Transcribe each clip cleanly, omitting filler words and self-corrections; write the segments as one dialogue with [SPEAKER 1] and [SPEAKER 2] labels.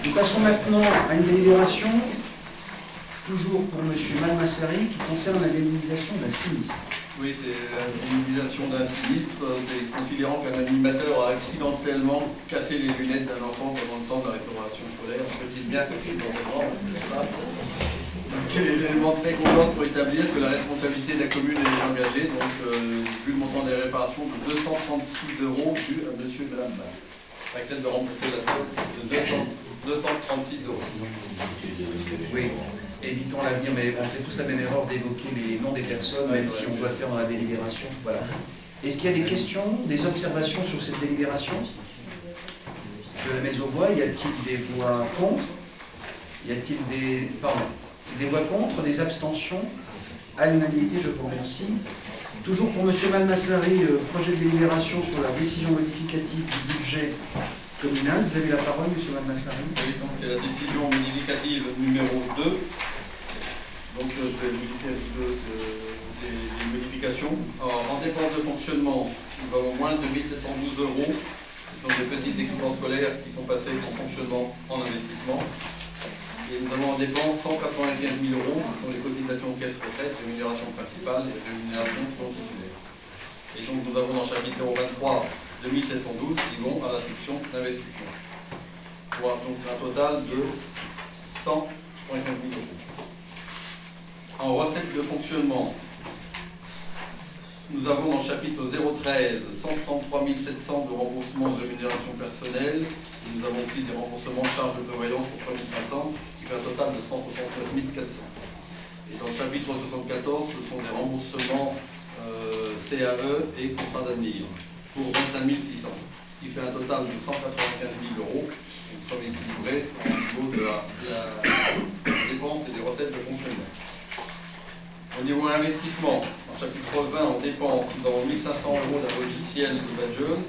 [SPEAKER 1] Nous passons maintenant à une délibération, toujours pour M. Malmassari, qui concerne l'indemnisation d'un sinistre.
[SPEAKER 2] Oui, c'est l'indemnisation d'un sinistre, considérant qu'un animateur a accidentellement cassé les lunettes d'un enfant pendant le temps de la restauration scolaire. Peut-il bien que c'est dans le droit, quel est l'élément de fait comptant pour établir que la responsabilité de la commune est engagée, donc vu le montant des réparations de 236 € dû à M. et Mme Bach. Accepte de rembourser la somme de 236 €.
[SPEAKER 1] Oui, évitons l'avenir, mais on fait tous la même erreur d'évoquer les noms des personnes, même si on doit le faire dans la délibération. Voilà. Est-ce qu'il y a des questions, des observations sur cette délibération? Je la mets aux voix. Y a-t-il des voix contre? Y a-t-il des... Pardon. Des voix contre, des abstentions? À l'unanimité, je vous remercie. Toujours pour M. Malmassari, projet de délibération sur la décision modificative du budget communal. Vous avez la parole, M. Malmassari.
[SPEAKER 2] Oui, donc c'est la décision modificative numéro 2. Donc je vais vous lister un petit peu des modifications. Alors, en dépenses de fonctionnement, nous avons moins de 1712 €. Ce sont des petits équipements scolaires qui sont passés en fonctionnement en investissement. Et nous avons en dépenses 195 000 €, ce sont les cotisations caisse retraite, rémunération principale et rémunération constitutionnelle. Et donc nous avons dans le chapitre 023 2712 qui vont à la section d'investissement. Pour donc un total de 195 000 €. En recettes de fonctionnement, nous avons dans le chapitre 013 133 700 de remboursement de rémunération personnelle. Et nous avons aussi des remboursements de charges de prévoyance pour 3 500, qui fait un total de 169 400. Et dans le chapitre 74, ce sont des remboursements CAE et contrats d'avenir pour 25 600, qui fait un total de 195 000 €. Nous sommes équilibrés au niveau de la dépense et des recettes de fonctionnement. Au niveau investissement, en chapitre 20, on dépense dans 1 500 € d'un logiciel de badgeuse.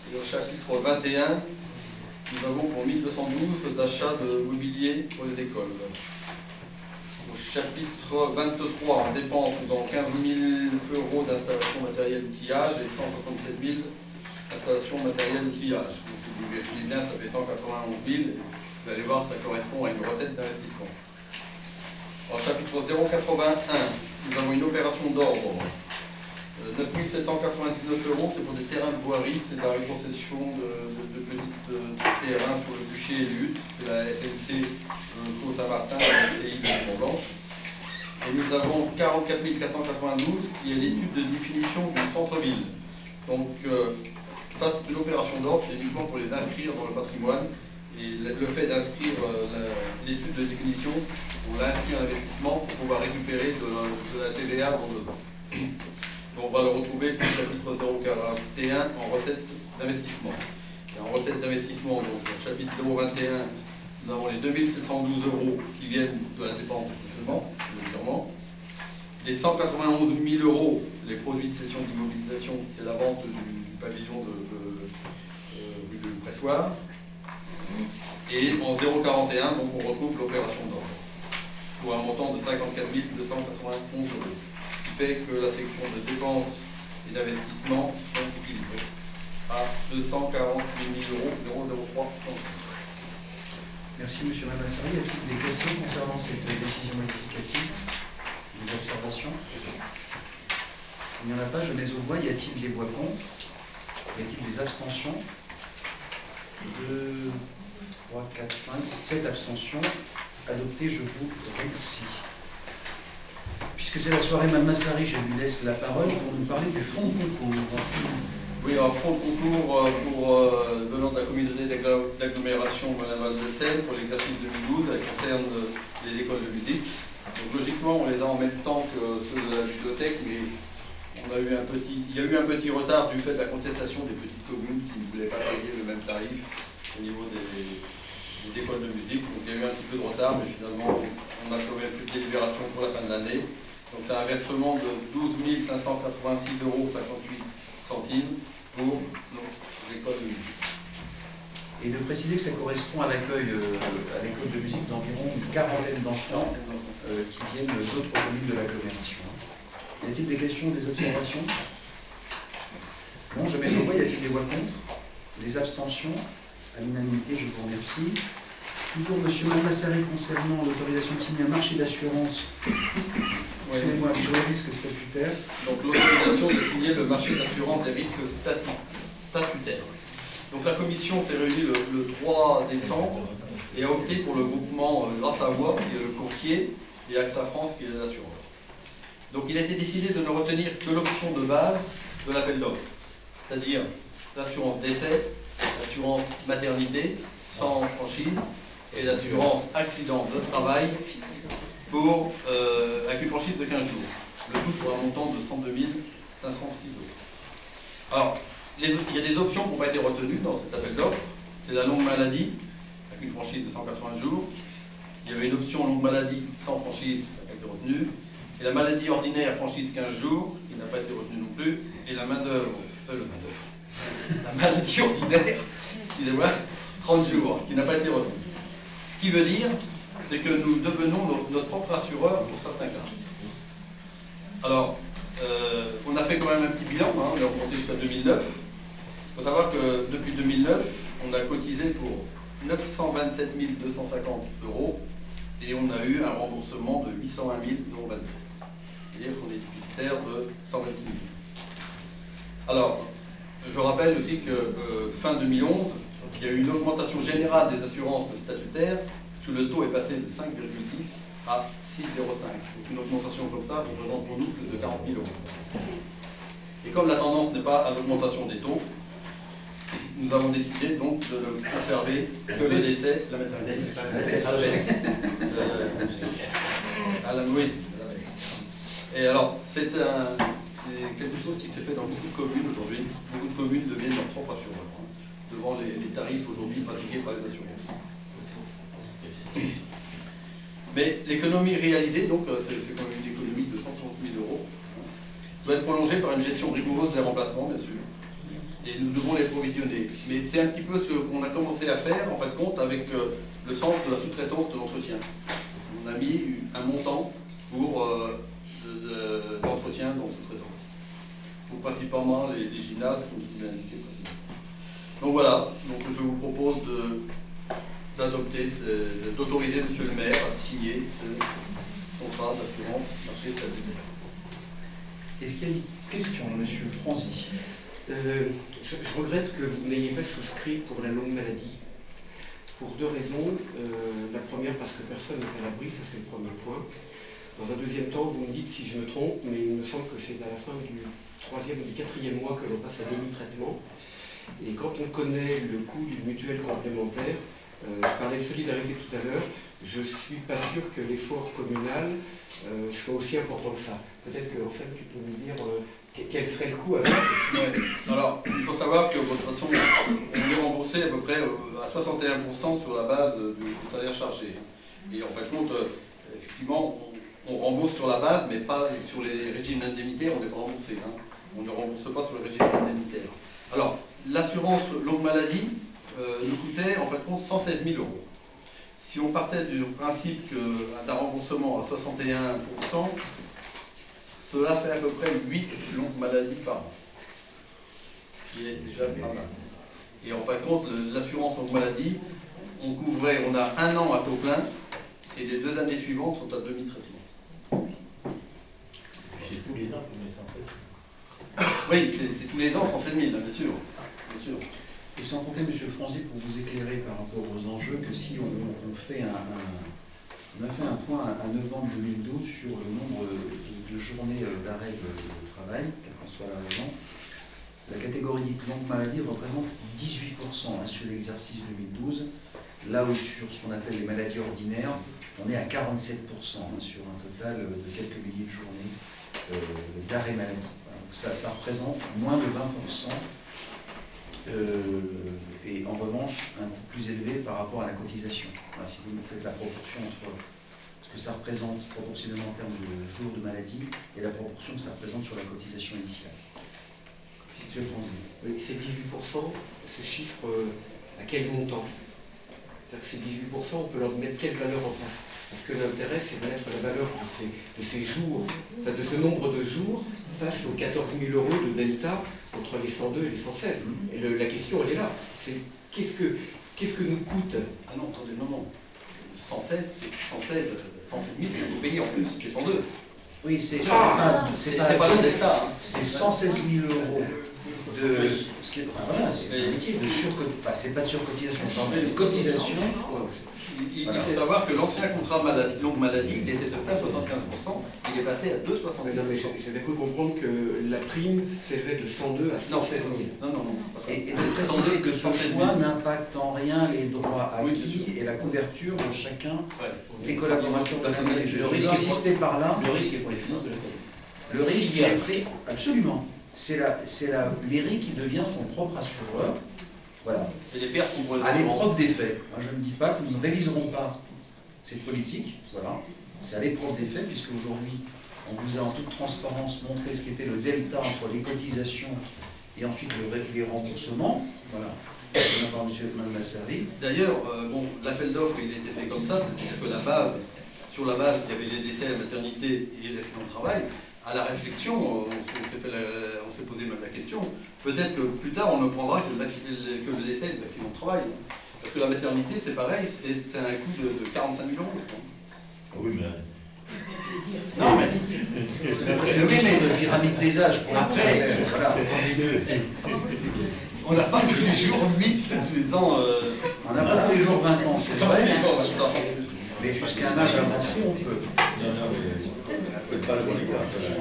[SPEAKER 2] Et au chapitre 21, nous avons pour 1212 d'achat de mobilier pour les écoles. Au chapitre 23, on dépense dans 15 000 € d'installation matériel outillage et 167 000 installation matériel outillage. Donc, si vous vérifiez bien, ça fait 191 000. Vous allez voir, ça correspond à une recette d'investissement. En chapitre 081, nous avons une opération d'ordre. 9 799 €, c'est pour des terrains de voirie, c'est la réconcession de petits terrains sur le bûcher et les huttes. C'est la SNC Caux Saint-Martin, la SCI de Mont-Blanche. Et nous avons 44 492 qui est l'étude de définition du centre-ville. Donc ça c'est une opération d'ordre, c'est uniquement pour les inscrire dans le patrimoine. Et le fait d'inscrire l'étude de définition, on l'inscrit en investissement pour pouvoir récupérer de la TVA dans 2 ans. On va le retrouver au chapitre 041 en recette d'investissement. Et en recette d'investissement, donc au chapitre 021, nous avons les 2712 € qui viennent de la dépense de fonctionnement, légèrement. Les 191 000 €, les produits de cession d'immobilisation, c'est la vente du pavillon rue de Pressoir. Et en 041, donc on retrouve l'opération d'ordre pour un montant de 54 291 €. Fait que la section de dépenses et d'investissement sont équilibrées à 248 003.
[SPEAKER 1] Merci M. Malmassari. Y a-t-il des questions concernant cette décision modificative? Des observations? Il n'y en a pas, je mets aux voix. Y a-t-il des voix contre? Y a-t-il des abstentions? 2, 3, 4, 5, 7 abstentions. Adopté, je vous remercie. Puisque c'est la soirée Malmassari, je lui laisse la parole pour nous parler du fonds de concours.
[SPEAKER 2] Oui, un fonds de concours venant de la communauté d'agglomération Val de Seine pour l'exercice 2012, elle concerne les écoles de musique. Donc logiquement, on les a en même temps que ceux de la bibliothèque, mais il y a eu un petit retard du fait de la contestation des petites communes qui ne voulaient pas payer le même tarif au niveau des écoles de musique. Donc il y a eu un petit peu de retard, mais finalement, on a sauvé une petite délibération pour la fin de l'année. Donc c'est un versement de 12 586 € 58 centimes pour l'école de musique.
[SPEAKER 1] Et de préciser que ça correspond à l'accueil à l'école de musique d'environ une quarantaine d'enfants qui viennent d'autres communes de l'agglomération. Y a-t-il des questions, des observations? Non, je mets le voix. Y a-t-il des voix contre? Des abstentions? À l'unanimité, je vous remercie. Toujours M. Malmassari concernant l'autorisation de signer un marché d'assurance. Excusez-moi, de risque statutaire.
[SPEAKER 2] Donc l'autorisation de signer le marché d'assurance des risques statutaires. Donc la commission s'est réunie le 3 décembre et a opté pour le groupement Grâce à Voix, qui est le courtier, et AXA France, qui est l'assureur. Donc il a été décidé de ne retenir que l'option de base de l'appel d'offres, c'est-à-dire l'assurance décès, l'assurance maternité sans franchise et l'assurance accident de travail pour, avec une franchise de 15 jours. Le tout pour un montant de 102 506 €. Alors, il y a des options qui n'ont pas été retenues dans cet appel d'offres. C'est la longue maladie, avec une franchise de 180 jours. Il y avait une option longue maladie sans franchise qui n'a pas été retenue. Et la maladie ordinaire, franchise 15 jours, qui n'a pas été retenue non plus. Et la main-d'œuvre, la maladie ordinaire, excusez-moi, 30 jours, qui n'a pas été retenue. Ce qui veut dire, c'est que nous devenons notre propre assureur pour certains cas. Alors, on a fait quand même un petit bilan, hein, on est remonté jusqu'à 2009. Il faut savoir que depuis 2009, on a cotisé pour 927 250 € et on a eu un remboursement de 801 000 €. C'est-à-dire qu'on est déficitaire de 126 000. Alors, je rappelle aussi que fin 2011, il y a eu une augmentation générale des assurances statutaires, puisque le taux est passé de 5,10 à 6,05. Donc une augmentation comme ça représente pour nous plus de 40 000 €. Et comme la tendance n'est pas à l'augmentation des taux, nous avons décidé donc de ne conserver que le décès, la maternité. Oui. Et alors, c'est quelque chose qui se fait dans beaucoup de communes aujourd'hui. Beaucoup de communes deviennent leur propre assureur, hein, devant les tarifs aujourd'hui pratiqués par les assurances. Mais l'économie réalisée, donc c'est quand même une économie de 130 000 €, doit être prolongée par une gestion rigoureuse des remplacements, bien sûr. Et nous devons les provisionner. Mais c'est un petit peu ce qu'on a commencé à faire, en fin de compte, avec le centre de la sous-traitance de l'entretien. On a mis un montant pour l'entretien dans sous-traitance. Pour principalement les gymnases, comme je vous l'ai indiqué précédemment. Donc voilà, donc je vous propose d'autoriser M. le maire à signer ce contrat d'assurance marché statutaire.
[SPEAKER 1] Est-ce qu'il y a des questions, M. Franzy?
[SPEAKER 3] Je regrette que vous n'ayez pas souscrit pour la longue maladie. Pour deux raisons. La première, parce que personne n'est à l'abri, ça c'est le premier point. Dans un deuxième temps, vous me dites si je me trompe, mais il me semble que c'est à la fin du 3e ou du 4e mois que l'on passe à demi-traitement. Et quand on connaît le coût d'une mutuelle complémentaire, je parlais de solidarité tout à l'heure, je ne suis pas sûr que l'effort communal soit aussi important que ça. Peut-être que Anselme, tu peux me dire quel serait le coût avec.
[SPEAKER 2] Ouais. Alors, il faut savoir que de toute façon, on est remboursé à peu près à 61% sur la base du salaire chargé. Et en fin de compte, effectivement, on rembourse sur la base, mais pas sur les régimes indemnitaires, on n'est pas remboursé. Hein. On ne rembourse pas sur le régime indemnitaire. Alors, l'assurance longue maladie nous coûtait en fait compte 116 000 €. Si on partait du principe d'un remboursement à 61%, cela fait à peu près 8 longues maladies par an, qui est déjà pas mal. Et en fin de compte, l'assurance longue maladie, on a 1 an à taux plein, et les 2 années suivantes sont à demi-traitement.
[SPEAKER 4] C'est tous les ans que vous mettez en fait.
[SPEAKER 2] Oui, c'est tous les ans, 107 000, bien sûr. Bien sûr.
[SPEAKER 1] Et sans compter, M. Franzy, pour vous éclairer par rapport aux enjeux, que si on fait on a fait un point à novembre 2012 sur le nombre de journées d'arrêt de travail, quelle qu'en soit la raison, la catégorie dite longue maladie représente 18% sur l'exercice 2012, là où sur ce qu'on appelle les maladies ordinaires, on est à 47% sur un total de quelques milliers de journées d'arrêt maladie. Voilà, donc ça représente moins de 20%. Et en revanche un coût plus élevé par rapport à la cotisation. Voilà, si vous faites la proportion entre ce que ça représente proportionnellement en termes de jours de maladie et la proportion que ça représente sur la cotisation initiale. Monsieur Franzy.
[SPEAKER 3] Oui, ces 18%, ce chiffre, à quel montant? C'est-à-dire que ces 18%, on peut leur mettre quelle valeur en face? Parce que l'intérêt, c'est de mettre la valeur de ces jours, enfin de ce nombre de jours, face aux 14 000 € de delta entre les 102 et les 116. Et la question, elle est là. C'est qu'est-ce que nous coûte?
[SPEAKER 2] Ah non, attendez, non. 116 000 qu'il faut payer en plus, c'est 102.
[SPEAKER 1] Oui, c'est
[SPEAKER 2] pas le delta. Hein.
[SPEAKER 1] C'est 116 000 € de... Ce qui est, enfin, voilà, c'est un métier de surcotisation. Enfin, c'est pas de surcotisation, c'est de cotisation.
[SPEAKER 2] Il faut savoir que l'ancien contrat longue maladie, il était de 1,75%, il est passé à 2,75%.
[SPEAKER 3] J'avais cru comprendre que la prime s'élevait de 102 à 116 000.
[SPEAKER 2] Non.
[SPEAKER 1] Et de préciser que ce choix n'impacte en rien les droits acquis et la couverture de chacun des collaborateurs de la famille. Le risque existait par là.
[SPEAKER 4] Le risque est pour les finances de la famille.
[SPEAKER 1] Le risque, il est pris. Absolument. C'est l'ERI qui devient son propre assureur. Voilà.
[SPEAKER 2] Et les pertes sont pour les
[SPEAKER 1] à l'épreuve des faits. Moi, je ne dis pas que nous ne réviserons pas cette politique. Voilà. C'est à l'épreuve des faits, puisque aujourd'hui, on vous a en toute transparence montré ce qu'était le delta entre les cotisations et ensuite les remboursements. Voilà. Par M. Malmassari.
[SPEAKER 2] D'ailleurs, l'appel d'offres, il a été fait comme ça, c'est-à-dire que sur la base, il y avait les décès, la maternité et les accidents de travail. À la réflexion, on s'est posé même la question, peut-être que plus tard on ne prendra que le décès et les accidents de travail. Parce que la maternité, c'est pareil, c'est un coût de 45 000 €, je crois.
[SPEAKER 4] Oui, mais...
[SPEAKER 2] Non, mais...
[SPEAKER 1] C'est une question de pyramide des âges. Pour après, voilà.
[SPEAKER 2] On n'a pas tous les jours 8, tous les ans...
[SPEAKER 1] On n'a pas tous les jours 20 ans, c'est vrai. Mais jusqu'à un âge avancé, on peut.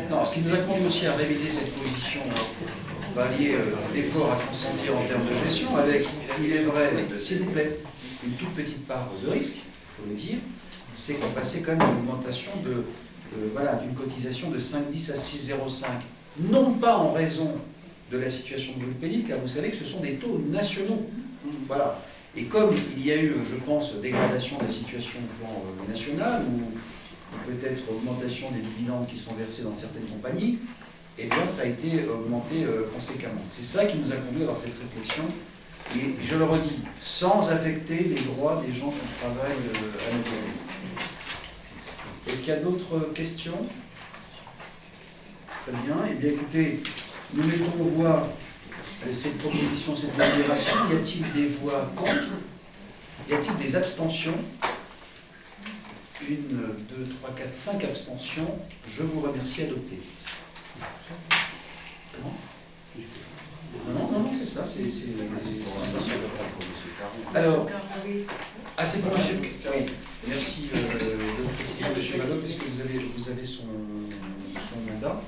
[SPEAKER 1] Non, ce qui nous a conduit aussi à réviser cette position va lier l'effort à consentir en termes de gestion avec, il est vrai, s'il vous plaît, une toute petite part de risque, il faut le dire, c'est qu'on passait quand même une augmentation d'une cotisation de 5,10 à 6,05. Non pas en raison de la situation de groupe pénible, car vous savez que ce sont des taux nationaux. Voilà. Et comme il y a eu, je pense, dégradation de la situation au plan national, ou peut-être augmentation des dividendes qui sont versés dans certaines compagnies, eh bien ça a été augmenté conséquemment. C'est ça qui nous a conduit à avoir cette réflexion, et je le redis, sans affecter les droits des gens qui travaillent à nos côtés. Est-ce qu'il y a d'autres questions? Très bien. Eh bien écoutez, nous mettons aux voix cette proposition, cette délibération. Y a-t-il des voix contre? Y a-t-il des abstentions? 1, 2, 3, 4, 5 abstentions. Je vous remercie, adopté. Non, c'est ça. Alors, c'est pour monsieur. Oui, merci de préciser, monsieur Malo, puisque vous avez son mandat.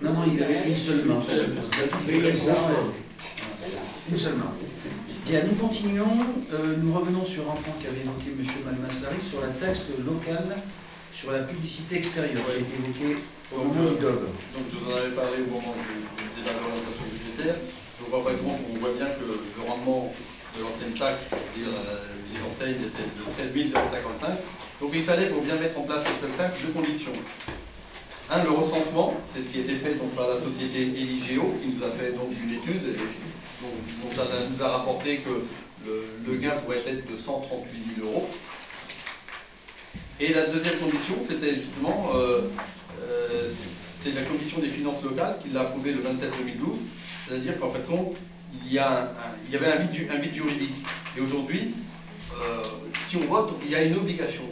[SPEAKER 1] Non, il avait une seule main. Une seule main. Bien, nous continuons. Nous revenons sur un point qu'avait évoqué M. Malmassari sur la taxe locale sur la publicité extérieure qui a été évoquée au moment du DOB.
[SPEAKER 2] Donc je vous en avais parlé au moment du débat de l'orientation budgétaire. Donc par exemple, on voit bien que le rendement de l'ancienne taxe, c'est-à-dire les enseignes, était de 13 055. Donc il fallait, pour bien mettre en place cette taxe, deux conditions. Un, le recensement, c'est ce qui a été fait donc, par la société Eligeo, qui nous a fait donc une étude, dont ça nous a rapporté que le gain pourrait être de 138 000 €. Et la deuxième condition, c'était justement, c'est la commission des finances locales qui l'a approuvé le 27-2012, c'est-à-dire qu'en fait, il y avait un vide juridique. Et aujourd'hui, si on vote, il y a une obligation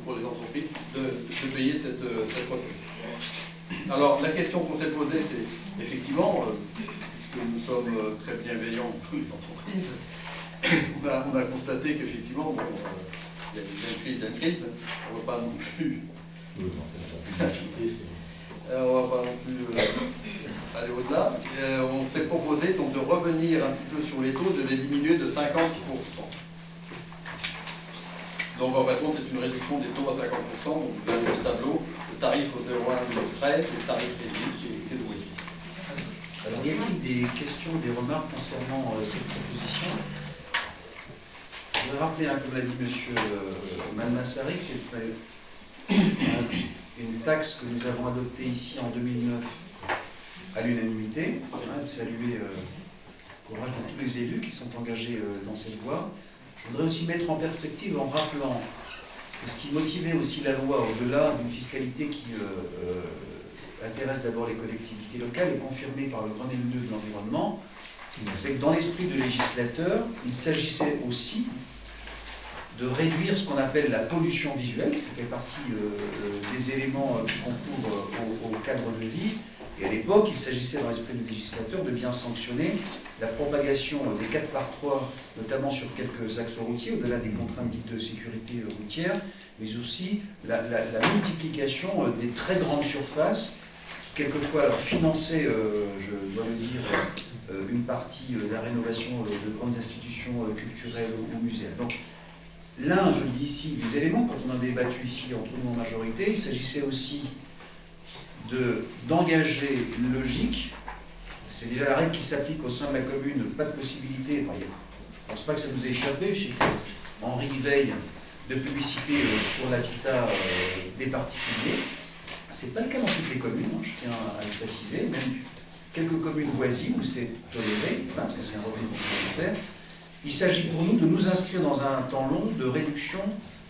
[SPEAKER 2] pour les entreprises de payer cette recette. Alors la question qu'on s'est posée, c'est effectivement, puisque nous sommes très bienveillants pour les entreprises, on a constaté qu'effectivement, il y a une crise, on ne va pas non plus... aller au-delà. On s'est proposé donc de revenir un petit peu sur les taux, de les diminuer de 50%. Donc en fait, c'est une réduction des taux à 50%. Donc vous avez le tableau, le tarif au 0,1 et le tarif réduit qui est doué.
[SPEAKER 1] Alors, y a-t-il des questions, des remarques concernant cette proposition? Je voudrais rappeler, comme l'a dit M. Malmassari, que c'est une taxe que nous avons adoptée ici en 2009 à l'unanimité, de saluer le courage de tous les élus qui sont engagés dans cette voie. Je voudrais aussi mettre en perspective en rappelant que ce qui motivait aussi la loi, au-delà d'une fiscalité qui intéresse d'abord les collectivités locales et confirmée par le Grenelle II de l'environnement, c'est que dans l'esprit du législateur, il s'agissait aussi de réduire ce qu'on appelle la pollution visuelle, ça fait partie des éléments qui concourent au cadre de vie. Et à l'époque, il s'agissait dans l'esprit du législateur de bien sanctionner la propagation des 4x3, notamment sur quelques axes routiers, au-delà des contraintes dites de sécurité routière, mais aussi la multiplication des très grandes surfaces, qui quelquefois alors finançaient, je dois le dire, une partie de la rénovation de grandes institutions culturelles ou muséales. Donc, l'un, je le dis ici, des éléments, quand on a débattu ici entre nous en majorité, il s'agissait aussi d'engager une logique. C'est déjà la règle qui s'applique au sein de la commune, pas de possibilité, enfin, je ne pense pas que ça nous ait échappé, je sais qu'Henri veille de publicité sur l'habitat des particuliers. Ce n'est pas le cas dans toutes les communes, hein, je tiens à le préciser, même quelques communes voisines où c'est toléré, parce que c'est un revenu complémentaire. Il s'agit pour nous de nous inscrire dans un temps long de réduction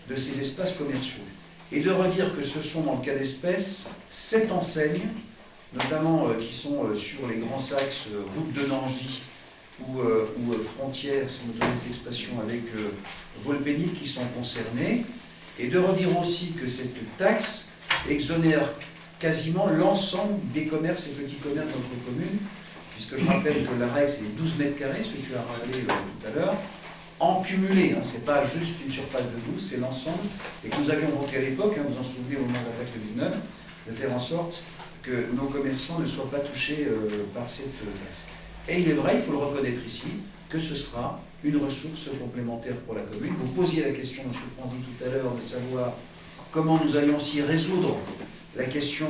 [SPEAKER 1] de ces espaces commerciaux et de redire que ce sont, dans le cas d'espèce, 7 enseignes, notamment qui sont sur les grands axes route de Nangy ou frontières, si vous donnez cette expression, avec Volpénil qui sont concernés, et de redire aussi que cette taxe exonère quasiment l'ensemble des commerces et petits commerces de notre commune, puisque je rappelle que la règle c'est les 12 mètres carrés, ce que tu as rappelé tout à l'heure, en cumulé, hein, c'est pas juste une surface de 12, c'est l'ensemble, et que nous avions voté à l'époque, hein, vous vous en souvenez au moment de la taxe de 19, de faire en sorte que nos commerçants ne soient pas touchés par cette taxe. Et il est vrai, il faut le reconnaître ici, que ce sera une ressource complémentaire pour la commune. Vous posiez la question, M. Frandy, tout à l'heure, de savoir comment nous allions aussi résoudre la question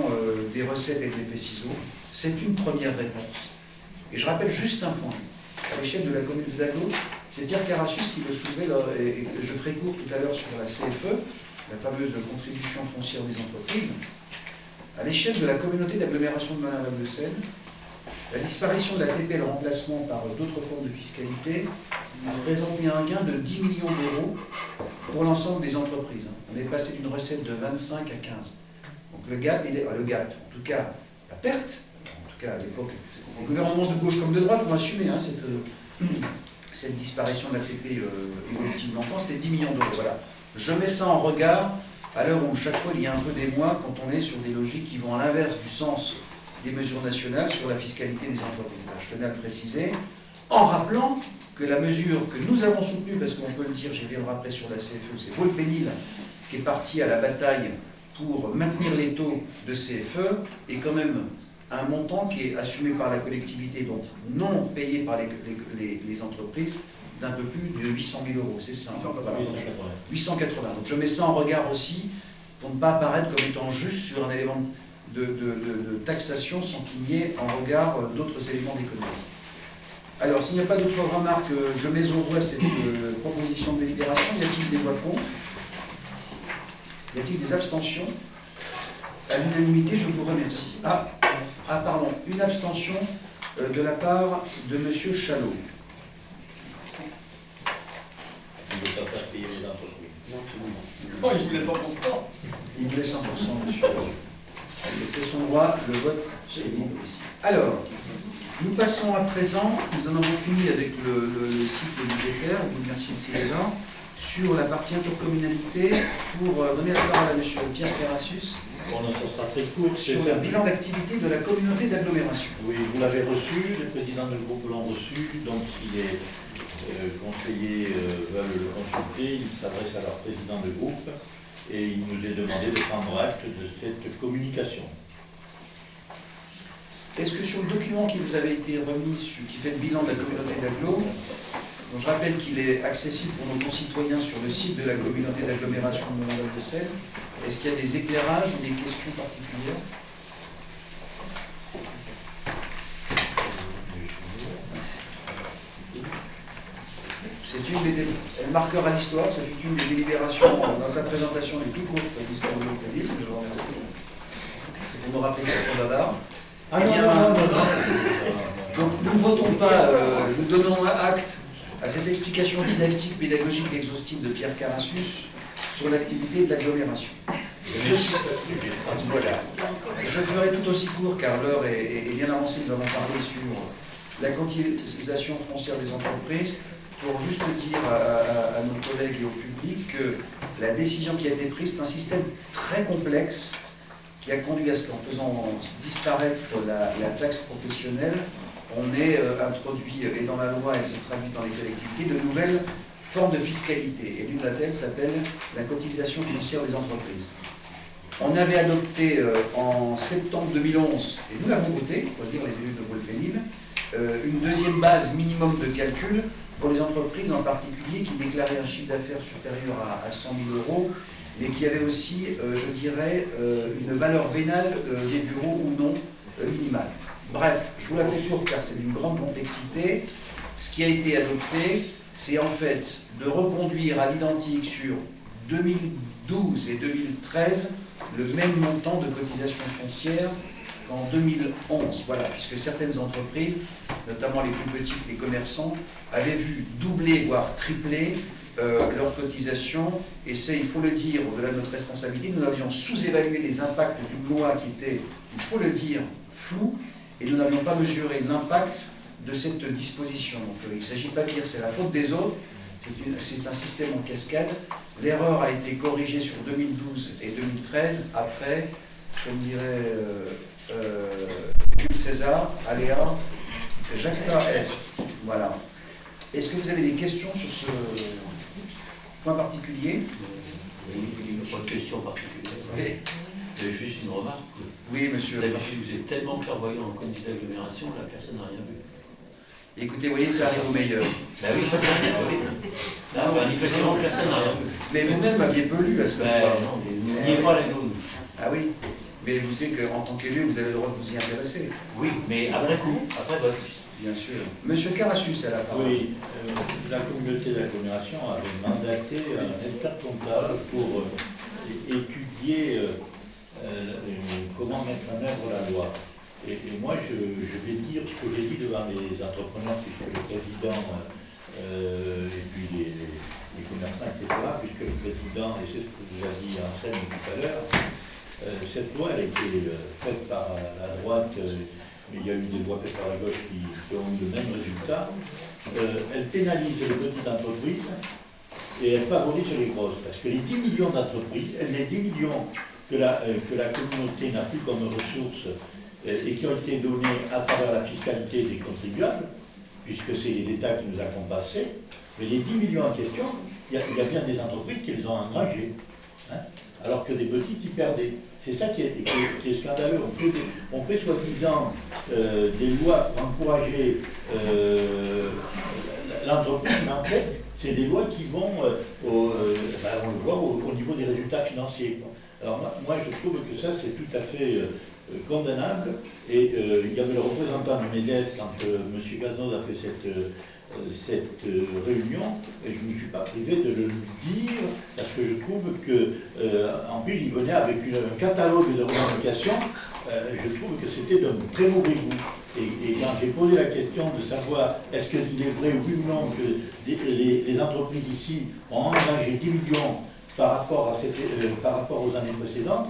[SPEAKER 1] des recettes et de l'effet ciseaux. C'est une première réponse. Et je rappelle juste un point. À l'échelle de la commune de Daglo, c'est Pierre Carassus qui le soulevait, et je ferai court tout à l'heure sur la CFE, la fameuse contribution foncière des entreprises. À l'échelle de la communauté d'agglomération de Melun-Val-de-Seine, la disparition de la TP et le remplacement par d'autres formes de fiscalité a représenté un gain de 10 millions d'euros pour l'ensemble des entreprises. On est passé d'une recette de 25 à 15. Donc le gap, en tout cas la perte, en tout cas à l'époque, les gouvernements de gauche comme de droite ont assumé cette disparition de la TP évolutive longtemps, c'était 10 millions d'euros. Voilà. Je mets ça en regard à l'heure où chaque fois il y a un peu d'émoi quand on est sur des logiques qui vont à l'inverse du sens des mesures nationales sur la fiscalité des entreprises. Je tenais à le préciser, en rappelant que la mesure que nous avons soutenue, parce qu'on peut le dire, j'ai bien le rappelé sur la CFE, c'est Volpénil qui est parti à la bataille pour maintenir les taux de CFE, et quand même un montant qui est assumé par la collectivité, donc non payé par les entreprises, d'un peu plus de 800 000 euros, c'est ça, 880. Donc je mets ça en regard aussi, pour ne pas apparaître comme étant juste sur un élément de taxation sans qu'il y ait en regard d'autres éléments d'économie. Alors, s'il n'y a pas d'autres remarques, je mets au voie cette proposition de délibération. Y a-t-il des voix contre? Y a-t-il des abstentions? À l'unanimité, je vous remercie. Ah, pardon, une abstention de la part de M. Chalot.
[SPEAKER 4] On ne veut pas faire payer les entreprises.
[SPEAKER 2] Oh, il voulait 100%.
[SPEAKER 1] Il voulait 100%, monsieur. C'est son droit, le vote est libre ici. Alors, nous passons à présent, nous en avons fini avec le cycle budgétaire, merci de Sylvain, sur la partie intercommunalité, pour donner la parole à M. Pierre Carassus.
[SPEAKER 4] Bon, ça sera très court.
[SPEAKER 1] Sur le bilan d'activité de la communauté d'agglomération.
[SPEAKER 4] Oui, vous l'avez reçu, les présidents du groupe l'ont reçu, donc si les conseillers veulent le consulter, ils s'adressent à leur président de groupe et il nous est demandé de prendre acte de cette communication.
[SPEAKER 1] Est-ce que sur le document qui vous avait été remis, qui fait le bilan de la communauté d'agglo, dont je rappelle qu'il est accessible pour nos concitoyens sur le site de la communauté d'agglomération de Melun-Val-de-Seine, est-ce qu'il y a des éclairages ou des questions particulières? C'est une des elle marquera l'histoire, c'est une des délibérations dans sa présentation les plus courtes de l'histoire de l'Ocadie, je vous remercie. C'est pour me rappeler que bavard.
[SPEAKER 4] Ah non, non.
[SPEAKER 1] Donc nous ne votons pas, nous donnons acte à cette explication didactique, pédagogique et exhaustive de Pierre Carassus sur l'activité de l'agglomération. Voilà. Je ferai tout aussi court car l'heure est bien avancée, nous avons parlé sur la quantification foncière des entreprises. pour juste dire à nos collègues et au public que la décision qui a été prise, c'est un système très complexe qui a conduit à ce qu'en faisant disparaître la taxe professionnelle, on ait introduit, et dans la loi, elle s'est traduite dans les collectivités, de nouvelles formes de fiscalité. Et l'une d'elles s'appelle la cotisation financière des entreprises. On avait adopté en septembre 2011, et nous l'avons voté, il faut dire les élus de Volpénil, une deuxième base minimum de calcul pour les entreprises en particulier qui déclaraient un chiffre d'affaires supérieur à 100 000 euros, mais qui avaient aussi, je dirais, une valeur vénale des bureaux ou non minimale. Bref, je vous la fais courte car c'est d'une grande complexité. Ce qui a été adopté, c'est en fait de reconduire à l'identique sur 2012 et 2013 le même montant de cotisation foncière qu'en 2011. Voilà, puisque certaines entreprises, notamment les plus petites, les commerçants, avaient vu doubler, voire tripler leur cotisation. Et c'est, il faut le dire, au-delà de notre responsabilité, nous avions sous-évalué les impacts d'une loi qui était, il faut le dire, floue, et nous n'avions pas mesuré l'impact de cette disposition. Donc il ne s'agit pas de dire c'est la faute des autres, c'est un système en cascade. L'erreur a été corrigée sur 2012 et 2013, après, comme dirait Jules César, Aléa, Jacta Est. Voilà. Est-ce que vous avez des questions sur ce point particulier?
[SPEAKER 5] Il n'y a pas de question particulière. Juste une remarque.
[SPEAKER 1] Oui, monsieur.
[SPEAKER 5] D'habitude, vous êtes tellement clairvoyant en comité d'agglomération, la personne n'a rien vu.
[SPEAKER 1] Écoutez, vous voyez, ça arrive au meilleur.
[SPEAKER 5] Ben oui, là, manifestement, personne n'a rien vu.
[SPEAKER 1] Mais vous-même aviez peu lu à ce moment-là.
[SPEAKER 5] Non, vous n'y êtes pas la nous.
[SPEAKER 1] Ah oui, mais vous savez qu'en tant qu'élu, vous avez le droit de vous y intéresser.
[SPEAKER 5] Oui, mais après coup, après vote.
[SPEAKER 1] Bien sûr. Monsieur Carassus, à la parole.
[SPEAKER 4] Oui, la communauté d'agglomération avait mandaté un expert comptable pour étudier comment mettre en œuvre la loi. Et moi, je vais dire ce que j'ai dit devant les entrepreneurs, puisque le président, et puis les commerçants, etc., puisque le président, et c'est ce que vous avez dit en scène tout à l'heure, cette loi, elle a été faite par la droite, mais il y a eu des lois faites par la gauche qui ont eu le même résultat. Elle pénalise les petites entreprises et elle favorise les grosses. Parce que les 10 millions d'entreprises, les 10 millions que la communauté n'a plus comme ressources et qui ont été données à travers la fiscalité des contribuables, puisque c'est l'État qui nous a compassés, mais les 10 millions en question, il y a bien des entreprises qui les ont engrangées, hein, alors que des petites y perdaient. C'est ça qui est scandaleux. On fait soi-disant des lois pour encourager l'entreprise, mais en fait, c'est des lois qui vont, on le voit, au niveau des résultats financiers. Alors moi, je trouve que ça, c'est tout à fait condamnable. Et il y avait le représentant du MEDEF quand M. Gaznoz a fait cette réunion, et je ne me suis pas privé de le dire, parce que je trouve que, en plus, il venait avec un catalogue de revendications. Je trouve que c'était d'un très mauvais goût. Et quand j'ai posé la question de savoir est-ce qu'il est vrai, oui ou non, que les entreprises ici ont engagé 10 millions par rapport aux années précédentes,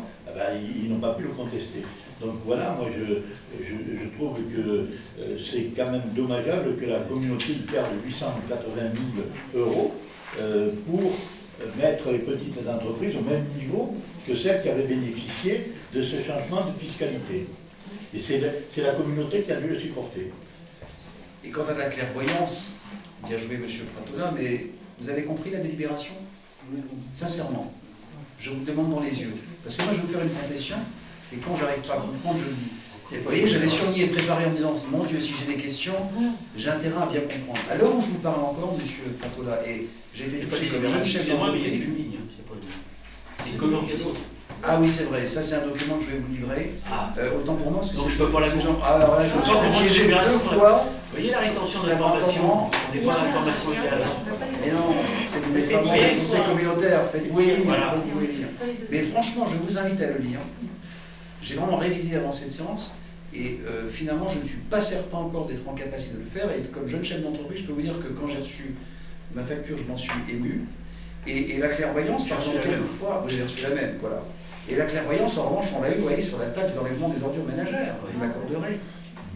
[SPEAKER 4] ils n'ont pas pu le contester. Donc voilà, moi je trouve que c'est quand même dommageable que la communauté perde 880 000 euros pour mettre les petites entreprises au même niveau que celles qui avaient bénéficié de ce changement de fiscalité. Et c'est la communauté qui a dû le supporter.
[SPEAKER 1] Et quant à la clairvoyance, bien joué M. Pratolin, mais vous avez compris la délibération? Sincèrement, je vous le demande dans les yeux. Parce que moi je vais vous faire une confession, c'est quand j'arrive pas à comprendre, je le dis. Vous voyez, j'avais surligné et préparé en me disant, mon Dieu, si j'ai des questions, j'ai intérêt à bien comprendre. À l'heure où je vous parle encore, M. Pratolin, et j'ai été touché comme jeune chef d'entreprise.
[SPEAKER 5] C'est une communication.
[SPEAKER 1] Ah oui, c'est vrai, ça c'est un document que je vais vous livrer. Autant pour moi, parce que
[SPEAKER 5] donc je peux pas la comprendre.
[SPEAKER 1] Alors là, je me suis fait piéger 2 fois.
[SPEAKER 5] Vous voyez la rétention d'informations, on n'est pas l'information idéale.
[SPEAKER 1] Mais non, c'est du conseil communautaire, faites-vous élire. Mais franchement, je vous invite à le lire. J'ai vraiment révisé avant cette séance, et finalement, je ne suis pas certain encore d'être en capacité de le faire, et comme jeune chef d'entreprise, je peux vous dire que quand j'ai reçu ma facture, je m'en suis ému. Et la clairvoyance, par exemple, quelquefois, vous avez reçu la même, voilà. Et la clairvoyance, en revanche, on l'a eu, vous voyez, sur la taxe d'enlèvement des ordures ménagères, vous m'accorderez,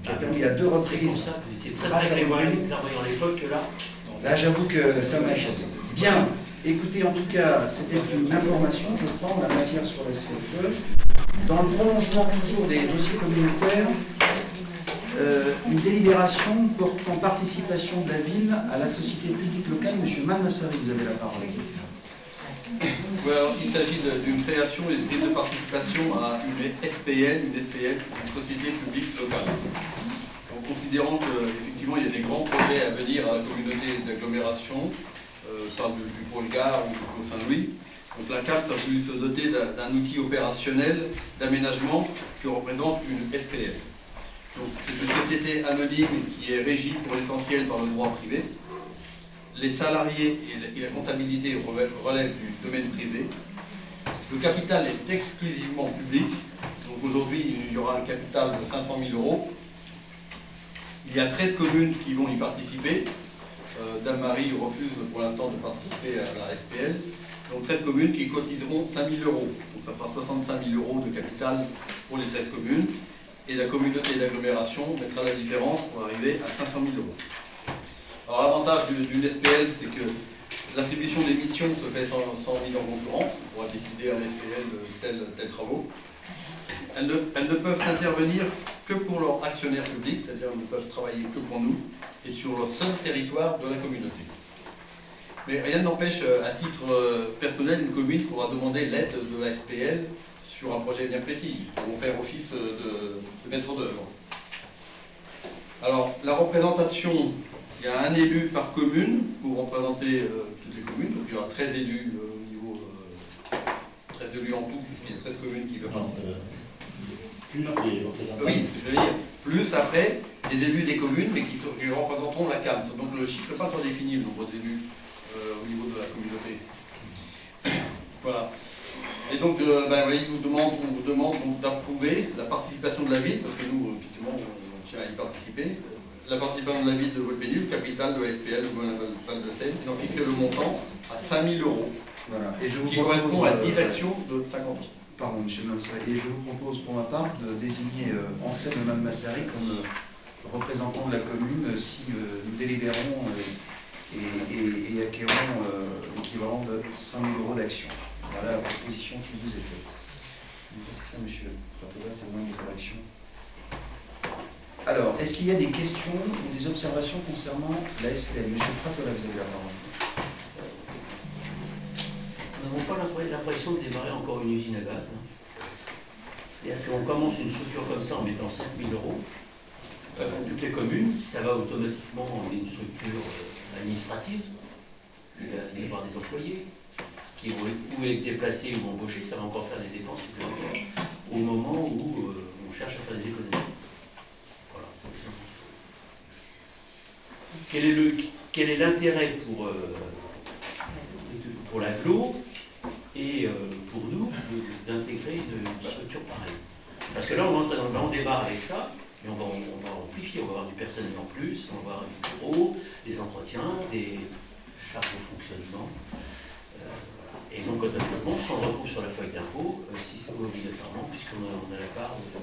[SPEAKER 1] qui a permis à 2 reprises.
[SPEAKER 5] C'est pour ça que vous étiez très clairvoyant à l'époque que là.
[SPEAKER 1] Là, j'avoue que ça m'achète. Bien, écoutez, en tout cas, c'était une information, je crois, en la matière sur la CFE. Dans le prolongement toujours des dossiers communautaires, une délibération portant participation de la ville à la société publique locale. Monsieur Malmassari, vous avez la parole.
[SPEAKER 2] Ouais, alors, il s'agit d'une création et d'une prise de participation à une SPL, une société publique locale. En considérant qu'effectivement il y a des grands projets à venir à la communauté d'agglomération, je parle du pôle Gare ou du pôle Saint-Louis. Donc la CAPS a voulu se doter d'un outil opérationnel d'aménagement que représente une SPL. Donc c'est une société anonyme qui est régie pour l'essentiel par le droit privé. Les salariés et la comptabilité relèvent du domaine privé. Le capital est exclusivement public. Donc aujourd'hui, il y aura un capital de 500 000 €. Il y a 13 communes qui vont y participer. Dame-Marie refuse pour l'instant de participer à la SPL. Donc 13 communes qui cotiseront 5 000 €. Donc ça fera 65 000 € de capital pour les 13 communes. Et la communauté d'agglomération mettra la différence pour arriver à 500 000 €. Alors l'avantage d'une SPL, c'est que l'attribution des missions se fait sans mise en concurrence. On pourra décider à l'SPL de tels travaux. Elles ne peuvent intervenir que pour leur actionnaire public, c'est-à-dire elles ne peuvent travailler que pour nous et sur le seul territoire de la communauté. Mais rien n'empêche, à titre personnel, une commune pourra demander l'aide de la SPL sur un projet bien précis, pour faire office de maître d'œuvre. Alors, la représentation, il y a un élu par commune pour représenter toutes les communes, donc il y aura 13 élus au niveau 13 élus en tout, puisqu'il y a 13 communes qui veulent participer. Oui, je veux dire, plus après les élus des communes, mais qui représenteront la CAMS. Donc le chiffre n'est pas encore défini, le nombre d'élus au niveau de la communauté. Voilà. Et donc, on vous demande d'approuver la participation de la ville, parce que nous, effectivement, on tient à y participer. La participation de la ville de Volpénil, le capital de la SPL, de Bonne-Val de Seine, ils ont fixé le montant à 5 000 €.
[SPEAKER 1] Voilà. Et je vous
[SPEAKER 2] qui correspond à 10 actions de 50 ans.
[SPEAKER 1] Pardon, M. Malmassari. Et je vous propose pour ma part de désigner Anselme Malmassari comme représentant de la commune si nous délibérons et acquérons l'équivalent de 5 000 € d'action. Voilà la proposition qui vous est faite. C'est ça, M. Pratova, c'est moins des corrections. Alors, est-ce qu'il y a des questions ou des observations concernant la SPL? M. Pratova, vous avez la parole.
[SPEAKER 5] Nous n'avons pas l'impression de démarrer encore une usine à gaz. C'est-à-dire qu'on commence une structure comme ça en mettant 5 000 € dans toutes les communes, ça va automatiquement en une structure administrative. Il va y avoir des employés qui vont ou être déplacés ou embauchés, ça va encore faire des dépenses supplémentaires au moment où on cherche à faire des économies. Voilà. Quel est l'intérêt pour l'agglo et pour nous d'intégrer une structure pareille? Parce que là, on entre dans le grand débat avec ça, mais on va amplifier, on va avoir du personnel en plus, on va avoir du bureau, des entretiens, des charges de fonctionnement. Et donc, automatiquement, si on se retrouve sur la feuille d'impôt, si c'est obligatoirement, puisqu'on a la part de...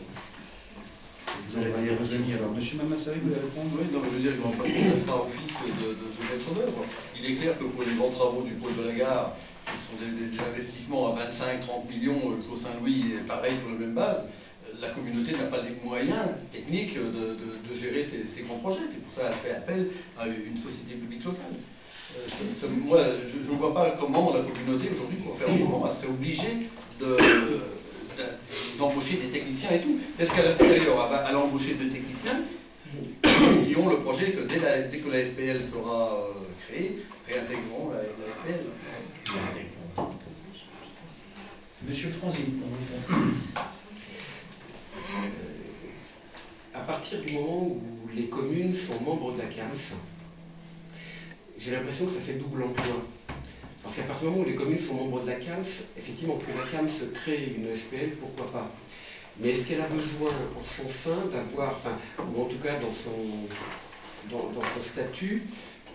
[SPEAKER 1] Vous allez revenir. Alors, M. Malmassari, vous voulez répondre?
[SPEAKER 2] Oui, non, je veux dire qu'on va faire office de maître d'œuvre. Il est clair que pour les grands travaux du pôle de la gare, ce sont des investissements à 25-30 millions, au Saint-Louis est pareil sur la même base. La communauté n'a pas les moyens techniques de gérer ces grands projets. C'est pour ça qu'elle fait appel à une société publique locale. Moi, je ne vois pas comment la communauté aujourd'hui, pour faire autrement, elle serait obligée d'embaucher des techniciens et tout. Est-ce qu'à l'extérieur, elle a embauché deux techniciens qui ont le projet que dès que la SPL sera créée, réintégreront la SPL.
[SPEAKER 1] Monsieur Franzine,
[SPEAKER 3] à partir du moment où les communes sont membres de la CAMS, j'ai l'impression que ça fait double emploi. Parce qu'à partir du moment où les communes sont membres de la CAMS, effectivement, que la CAMS crée une SPL, pourquoi pas. Mais est-ce qu'elle a besoin en son sein d'avoir, enfin, ou en tout cas dans son statut,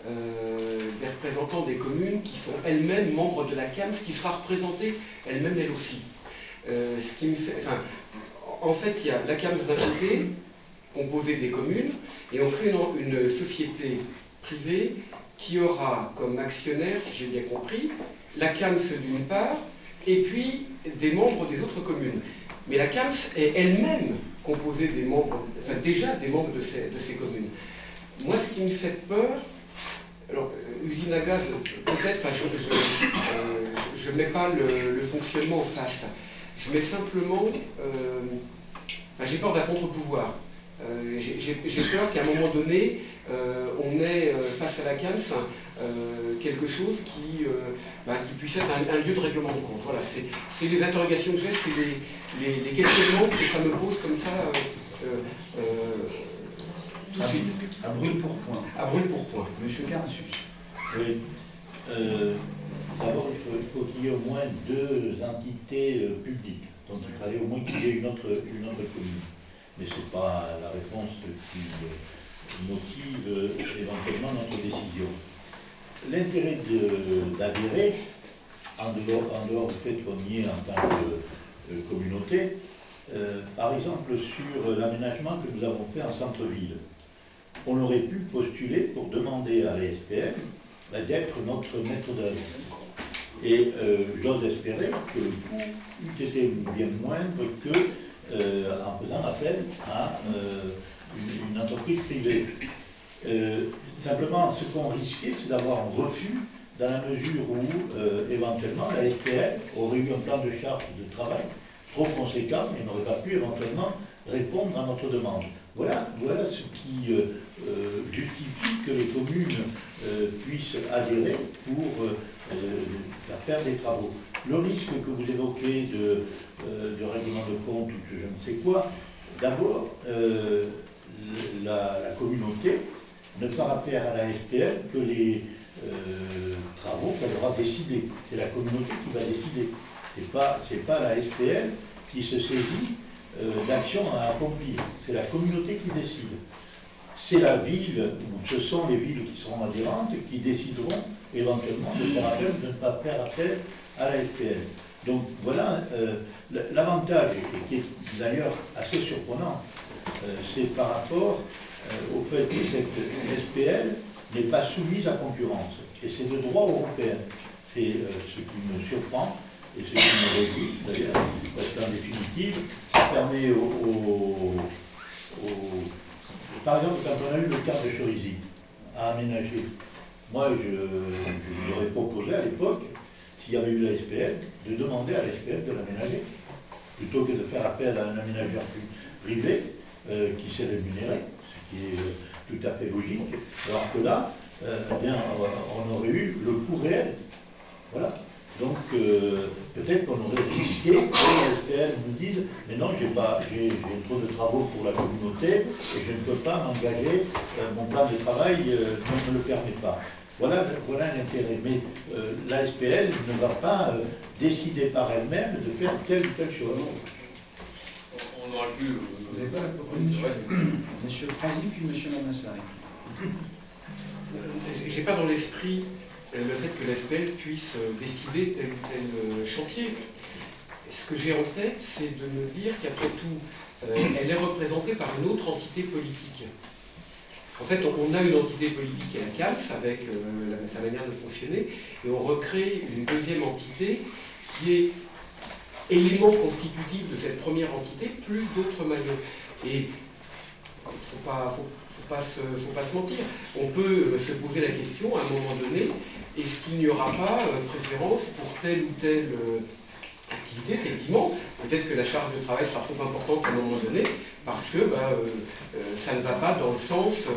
[SPEAKER 3] des représentants des communes qui sont elles-mêmes membres de la CAMS, qui sera représentée elle-même elle aussi. Ce qui me fait, enfin, en fait, il y a la CAMS d'un côté, composée des communes, et on crée une société privée qui aura comme actionnaire, si j'ai bien compris, la CAMS d'une part, et puis des membres des autres communes. Mais la CAMS est elle-même composée des membres, enfin déjà des membres de ces communes. Moi, ce qui me fait peur, alors usine à gaz, peut-être, enfin, je ne mets pas le fonctionnement en face. Je mets simplement, j'ai peur d'un contre-pouvoir. J'ai peur qu'à un moment donné, on ait face à la CAMS quelque chose qui puisse être un lieu de règlement de compte. Voilà, c'est les interrogations que j'ai, c'est les questionnements que ça me pose comme ça tout de suite.
[SPEAKER 1] À brûle pour point.
[SPEAKER 3] À brûle pour point.
[SPEAKER 1] Monsieur Carnassus.
[SPEAKER 4] Oui. D'abord, il faut qu'il y ait au moins 2 entités publiques. Donc il fallait au moins qu'il y ait une autre commune. Mais ce n'est pas la réponse qui motive éventuellement notre décision. L'intérêt d'adhérer, en dehors du fait qu'on y est en tant que communauté, par exemple sur l'aménagement que nous avons fait en centre-ville, on aurait pu postuler pour demander à la SPL d'être notre maître d'œuvre. Et j'ose espérer que le coût eût été bien moindre que en faisant appel à une entreprise privée. Simplement, ce qu'on risquait, c'est d'avoir un refus dans la mesure où, éventuellement, la SPL aurait eu un plan de charge de travail trop conséquent et n'aurait pas pu éventuellement répondre à notre demande. Voilà ce qui justifie que les communes puissent adhérer pour faire des travaux. Le risque que vous évoquez de règlement de compte ou de je ne sais quoi, d'abord, la communauté ne fera faire à la SPL que les travaux qu'elle aura décidés. C'est la communauté qui va décider. C'est pas la SPL qui se saisit d'actions à accomplir. C'est la communauté qui décide. C'est la ville, ou ce sont les villes qui seront adhérentes qui décideront éventuellement de faire appel, de ne pas faire appel à la SPL. Donc voilà, l'avantage, qui est d'ailleurs assez surprenant, c'est par rapport au fait que cette SPL n'est pas soumise à concurrence. Et c'est de droit européen. C'est ce qui me surprend et ce qui me réjouit d'ailleurs, parce qu'en définitive, ça permet par exemple, quand on a eu le cas de Cerisy à aménager, moi je vous aurais proposé à l'époque, s'il y avait eu la SPL, de demander à la SPL de l'aménager, plutôt que de faire appel à un aménageur privé qui s'est rémunéré, ce qui est tout à fait logique, alors que là, on aurait eu le coût réel. Voilà. Donc peut-être qu'on aurait risqué que la SPL nous dise mais non, j'ai trop de travaux pour la communauté et je ne peux pas m'engager, mon plan de travail ne me le permet pas. Voilà l'intérêt. Mais la SPL ne va pas décider par elle-même de faire telle ou telle chose.
[SPEAKER 2] On aurait pu...
[SPEAKER 1] Vous n'avez pas la parole, monsieur Franzi, puis monsieur Mamassari.
[SPEAKER 3] J'ai pas dans l'esprit le fait que la SPL puisse décider tel ou tel chantier. Ce que j'ai en tête, c'est de me dire qu'après tout, elle est représentée par une autre entité politique. En fait, on a une entité politique qui est la CAMS, avec sa manière de fonctionner, et on recrée une deuxième entité qui est élément constitutif de cette première entité, plus d'autres maillons. Et il ne faut pas se mentir. On peut se poser la question à un moment donné, est-ce qu'il n'y aura pas préférence pour telle ou telle activité? Effectivement, peut-être que la charge de travail sera trop importante à un moment donné, parce que ça ne va pas dans le sens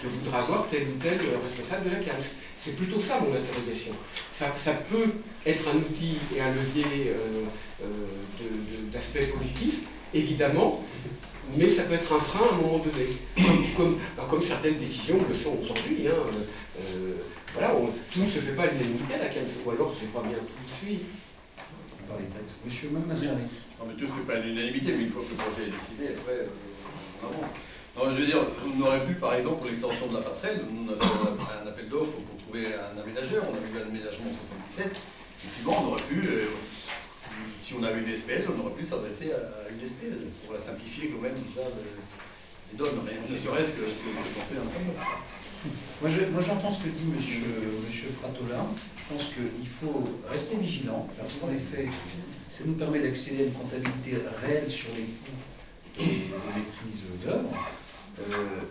[SPEAKER 3] que voudra avoir tel ou tel responsable de la CAMS. C'est plutôt ça mon interrogation. Ça peut être un outil et un levier d'aspect positif, évidemment, mais ça peut être un frein à un moment donné, comme certaines décisions le sont aujourd'hui. Voilà, tout ne se fait pas à l'unanimité à la CAMS, ou alors je n'ai pas bien tout suivi.
[SPEAKER 1] Par les textes. Monsieur Mamassari.
[SPEAKER 2] Non, mais tout ne se fait pas à l'unanimité, mais une fois que le projet est décidé, après, on avance. Non, je veux dire, on aurait pu, par exemple, pour l'extension de la passerelle, on a fait un appel d'offres pour trouver un aménageur, on a eu l'aménagement 77, effectivement, on aurait pu, si on avait une SPL, on aurait pu s'adresser à une SPL, pour la simplifier quand même déjà les donnes, mais ne serait-ce que ce que vous pensez un peu.
[SPEAKER 1] Moi j'entends ce que dit monsieur Pratola. Je pense qu'il faut rester vigilant, parce qu'en effet, ça nous permet d'accéder à une comptabilité réelle sur les coûts et les maîtrises d'œuvre.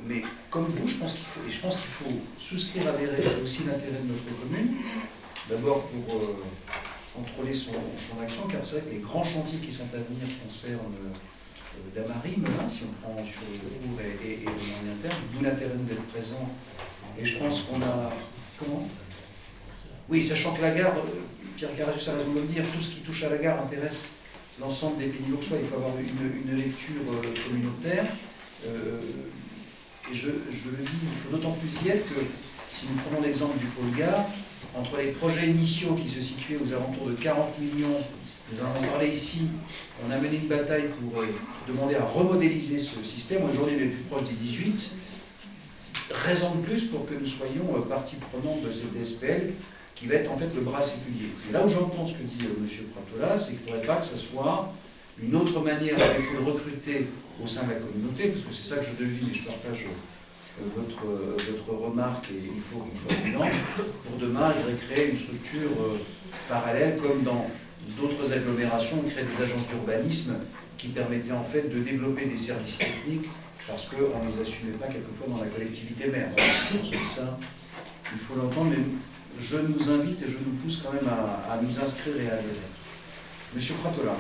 [SPEAKER 1] Mais comme vous, je pense qu'il faut souscrire à des règles, c'est aussi l'intérêt de notre commune. D'abord pour contrôler son action, car c'est vrai que les grands chantiers qui sont à venir concernent Damary, Melun, si on prend sur le court et le moyen terme, d'où l'intérêt d'être présent. Et je pense qu'on a... Comment? Oui, sachant que la gare, Pierre Carajus a raison de le dire, tout ce qui touche à la gare intéresse l'ensemble des pays bourgeois. Il faut avoir une lecture communautaire. Et je le dis, il faut d'autant plus y être que, si nous prenons l'exemple du pôle gare, entre les projets initiaux qui se situaient aux alentours de 40 millions, nous en avons parlé ici, on a mené une bataille pour demander à remodéliser ce système. Aujourd'hui, on est plus proche des 18. Raison de plus pour que nous soyons partie prenante de cette SPL, qui va être en fait le bras séculier. Et là où j'entends ce que dit M. Pratola, c'est qu'il ne faudrait pas que ce soit une autre manière, il faut le recruter au sein de la communauté, parce que c'est ça que je devine et je partage votre remarque, et il faut évidemment, pour demain, il faudrait créer une structure parallèle, comme dans d'autres agglomérations, on crée des agences d'urbanisme qui permettaient en fait de développer des services techniques, parce qu'on ne les assumait pas quelquefois dans la collectivité mère. Je pense que ça, il faut l'entendre, mais je nous invite et je nous pousse quand même à nous inscrire et à adhérer. Monsieur Pratola.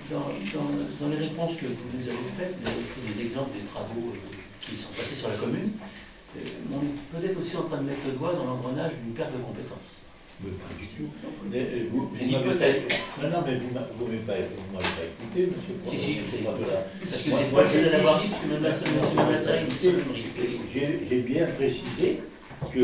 [SPEAKER 5] Dans les réponses que vous nous avez faites, vous avez pris des exemples des travaux qui sont passés sur la commune. On est peut-être aussi en train de mettre le doigt dans l'engrenage d'une perte de compétences.
[SPEAKER 4] Mais pas du tout.
[SPEAKER 5] J'ai dit peut-être.
[SPEAKER 4] Non, mais vous ne m'avez pas écouté, monsieur.
[SPEAKER 5] Si, parce que vous êtes pas de l'avoir dit, parce que même la salle,
[SPEAKER 4] j'ai bien précisé que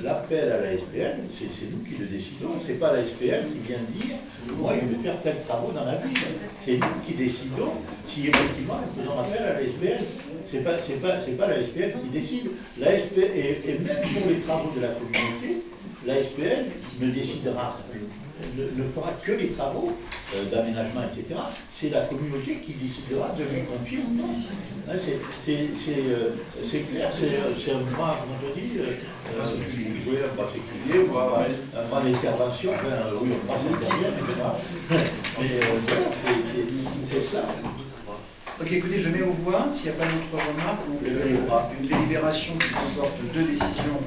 [SPEAKER 4] l'appel à la SPL, c'est nous qui le décidons. C'est pas la SPL qui vient de dire moi je vais faire tels travaux dans la ville. C'est nous qui décidons si effectivement nous faisons appel à la SPL. C'est pas la SPL qui décide. La SPL, et même pour les travaux de la communauté, la SPL ne décidera, ne fera que les travaux d'aménagement, etc. C'est la communauté qui décidera de lui confier ou non. C'est clair, c'est un bras, comment on dit, un bras séculier, ou un bras d'intervention, oui, un bras d'intervention, etc. Mais voilà, c'est cela.
[SPEAKER 1] Ok, écoutez, je mets aux voix, s'il n'y a pas d'autres remarques, une délibération qui comporte 2 décisions,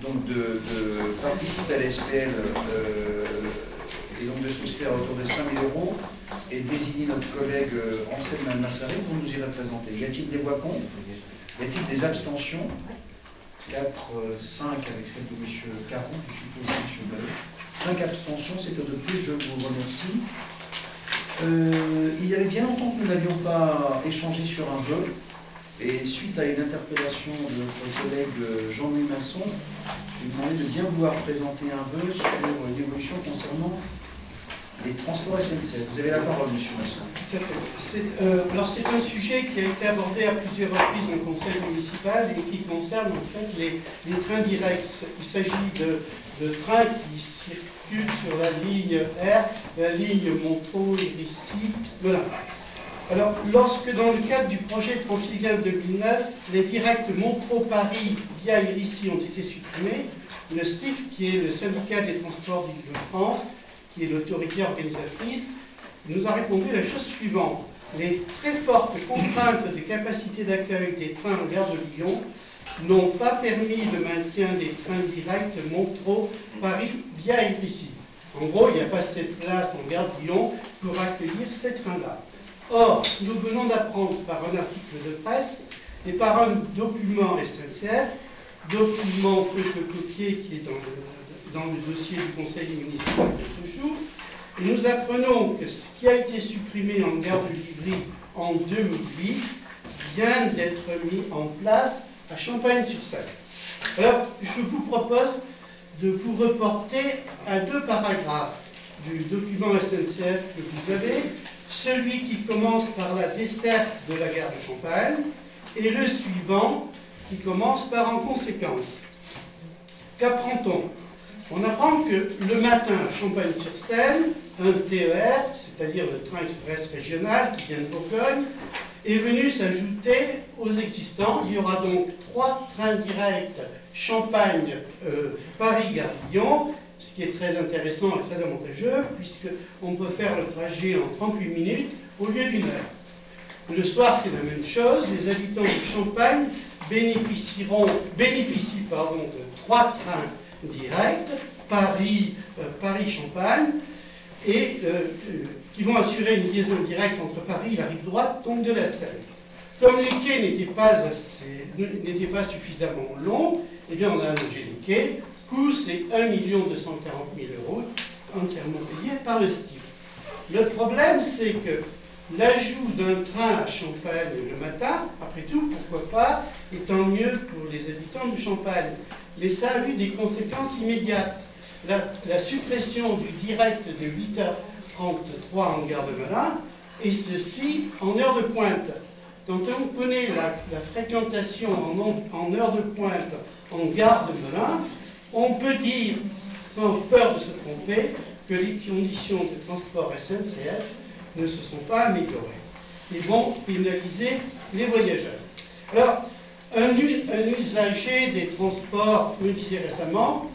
[SPEAKER 1] donc de participer à la SPL et donc de souscrire à hauteur de 5 000 € et désigner notre collègue Anselme Almassari pour nous y représenter. Y a-t-il des voix contre? Y a-t-il des abstentions? 4, 5 avec celle de M. Caron, je suppose, M. Ballot. 5 abstentions, c'est adopté, je vous remercie. Il y avait bien longtemps que nous n'avions pas échangé sur un vœu, et suite à une interpellation de notre collègue Jean-Louis Masson, je lui ai demandé de bien vouloir présenter un vœu sur l'évolution concernant les transports SNCF. Vous avez la parole, M. Masson.
[SPEAKER 6] Alors c'est un sujet qui a été abordé à plusieurs reprises en conseil municipal et qui concerne en fait les trains directs. Il s'agit de trains qui circulent sur la ligne R, la ligne Montreux-Héristy, voilà. Alors, lorsque dans le cadre du projet Transilien 2009, les directs Montreux-Paris via Héristy ont été supprimés, le STIF, qui est le syndicat des transports d'Île-de-France, qui est l'autorité organisatrice, nous a répondu la chose suivante. Les très fortes contraintes de capacité d'accueil des trains en gare de Lyon n'ont pas permis le maintien des trains directs Montreux-Paris via Héristy. En gros, il n'y a pas assez de place en gare de Lyon pour accueillir ces trains-là. Or, nous venons d'apprendre par un article de presse et par un document SNCF, document photocopié qui est dans le dossier du conseil municipal de Sochaux, et nous apprenons que ce qui a été supprimé en gare de Livry en 2008 vient d'être mis en place à Champagne-sur-Seine. Alors, je vous propose de vous reporter à 2 paragraphes du document SNCF que vous avez, celui qui commence par la desserte de la gare de Champagne et le suivant qui commence par en conséquence. Qu'apprend-on? On apprend que le matin à Champagne-sur-Seine, un TER, c'est-à-dire le train express régional qui vient de Bourgogne, est venu s'ajouter aux existants. Il y aura donc 3 trains directs Champagne, Paris-Gare Lyon, ce qui est très intéressant et très avantageux, puisqu'on peut faire le trajet en 38 minutes au lieu d'1 heure. Le soir, c'est la même chose. Les habitants de Champagne bénéficient de 3 trains directs, Paris-Champagne, et qui vont assurer une liaison directe entre Paris et la rive droite, donc de la Seine. Comme les quais n'étaient pas suffisamment longs, eh bien on a allongé les quais. Coût, c'est 1 240 000 €, entièrement payé par le STIF. Le problème, c'est que l'ajout d'un train à Champagne le matin, après tout, pourquoi pas, est tant mieux pour les habitants de Champagne. Mais ça a eu des conséquences immédiates. La suppression du direct de 8h33 en gare de Melun, et ceci en heure de pointe. Quand on connaît la fréquentation en heure de pointe en gare de Melun, on peut dire, sans peur de se tromper, que les conditions de transport SNCF ne se sont pas améliorées et vont pénaliser les voyageurs. Alors, un usager des transports me disait récemment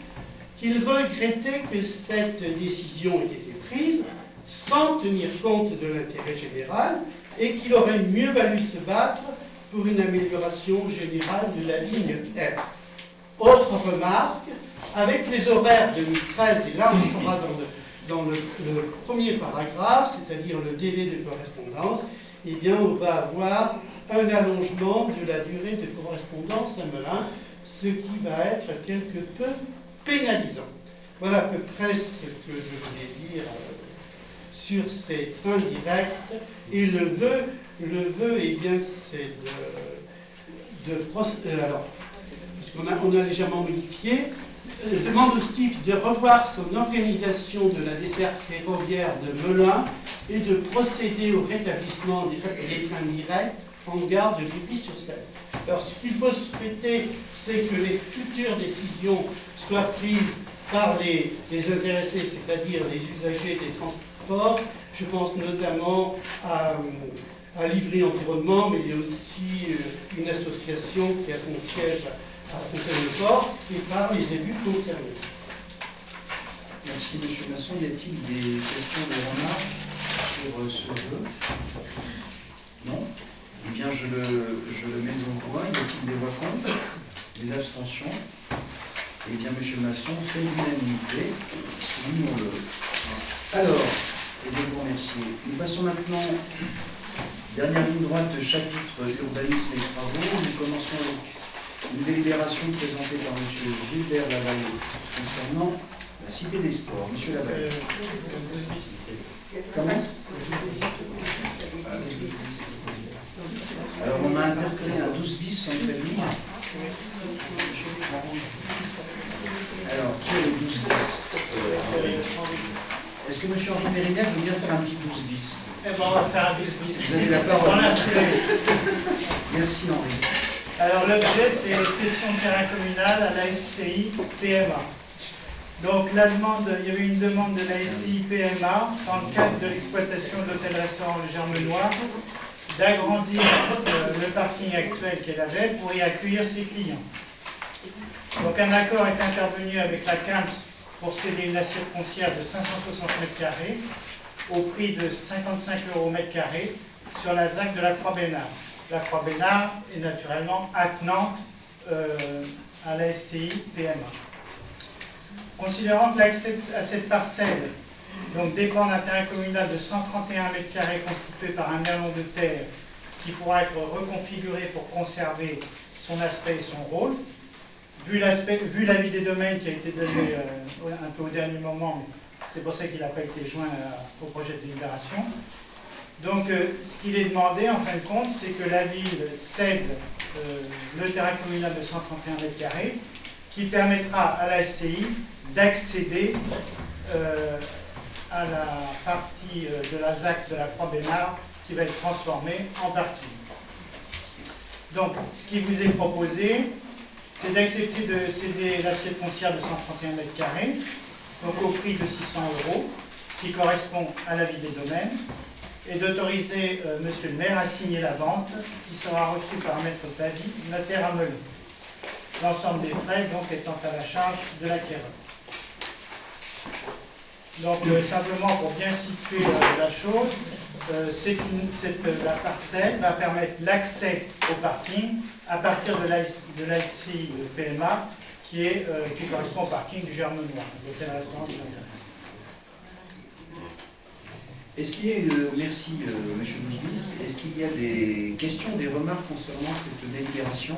[SPEAKER 6] qu'il regrettait que cette décision ait été prise sans tenir compte de l'intérêt général et qu'il aurait mieux valu se battre pour une amélioration générale de la ligne R. Autre remarque, avec les horaires 2013, et là on sera dans le premier paragraphe, c'est-à-dire le délai de correspondance, eh bien on va avoir un allongement de la durée de correspondance à Melun, ce qui va être quelque peu pénalisant. Voilà à peu près ce que je voulais dire sur ces trains directs. Et le vœu, eh bien, c'est alors, puisqu'on a légèrement modifié, demande au STIF de revoir son organisation de la desserte ferroviaire de Melun et de procéder au rétablissement des trains directs en gare de Vitry-sur-Seine. Alors, ce qu'il faut souhaiter, c'est que les futures décisions soient prises par les intéressés, c'est-à-dire les usagers des transports. Je pense notamment à Livry Environnement, mais il y a aussi une association qui a son siège à Fontaine-le-Port et par les élus concernés.
[SPEAKER 1] Merci, M. Masson. Y a-t-il des questions, des remarques sur ce vœu? Non? Eh bien, je le mets au point. Y a-t-il des voix contre? Des abstentions? Eh bien, M. Masson fait l'unanimité. Soulignons-le. Alors, et bien, vous remercier. Nous passons maintenant, dernière ligne droite, chapitre urbanisme et travaux. Nous commençons avec une délibération présentée par M. Gilbert Lavalle concernant la Cité des Sports. M. Lavalle. Comment? Alors, on a interpellé un 12 bis sans nouvelle ligne. Alors, qui est le 12 bis? Est-ce que M. Henri Mérinac veut bien faire un petit 12 bis?
[SPEAKER 7] Eh bien, on va faire un 12 bis.
[SPEAKER 1] Vous avez la parole. Merci, Henri.
[SPEAKER 7] Alors, l'objet, c'est cession de terrain communal à la SCI PMA. Donc, la demande, il y avait une demande de la SCI PMA dans le cadre de l'exploitation de l'hôtel-restaurant Le Germe-Noir d'agrandir le parking actuel qu'elle avait pour y accueillir ses clients. Donc, un accord est intervenu avec la CAMS pour céder une assiette foncière de 560 m² au prix de 55 € au mètre carré sur la ZAC de la Croix-Bénard. La Croix-Bénard est naturellement attenante à la SCI PMA. Considérant que l'accès à cette parcelle dépend d'un terrain communal de 131 m² constitué par un merlon de terre qui pourra être reconfiguré pour conserver son aspect et son rôle, vu l'avis des domaines qui a été donné un peu au dernier moment, mais c'est pour ça qu'il n'a pas été joint au projet de délibération. Donc, ce qu'il est demandé, en fin de compte, c'est que la ville cède le terrain communal de 131 m² qui permettra à la SCI d'accéder à la partie de la ZAC de la Croix-Bénard qui va être transformée en parking. Donc, ce qui vous est proposé, c'est d'accepter de céder l'assiette foncière de 131 m², donc au prix de 600 €, ce qui correspond à l'avis des domaines, et d'autoriser Monsieur le maire à signer la vente qui sera reçue par maître Pavie, notaire à Melun. L'ensemble des frais donc étant à la charge de l'acquéreur. Donc simplement pour bien situer la chose, la parcelle va permettre l'accès au parking à partir de l'ICI PMA qui correspond au parking du Germe Noir, l'hôtel-restaurant.
[SPEAKER 1] Est-ce qu'il y a merci Monsieur Bouzbis, est-ce qu'il y a des questions, des remarques concernant cette délibération?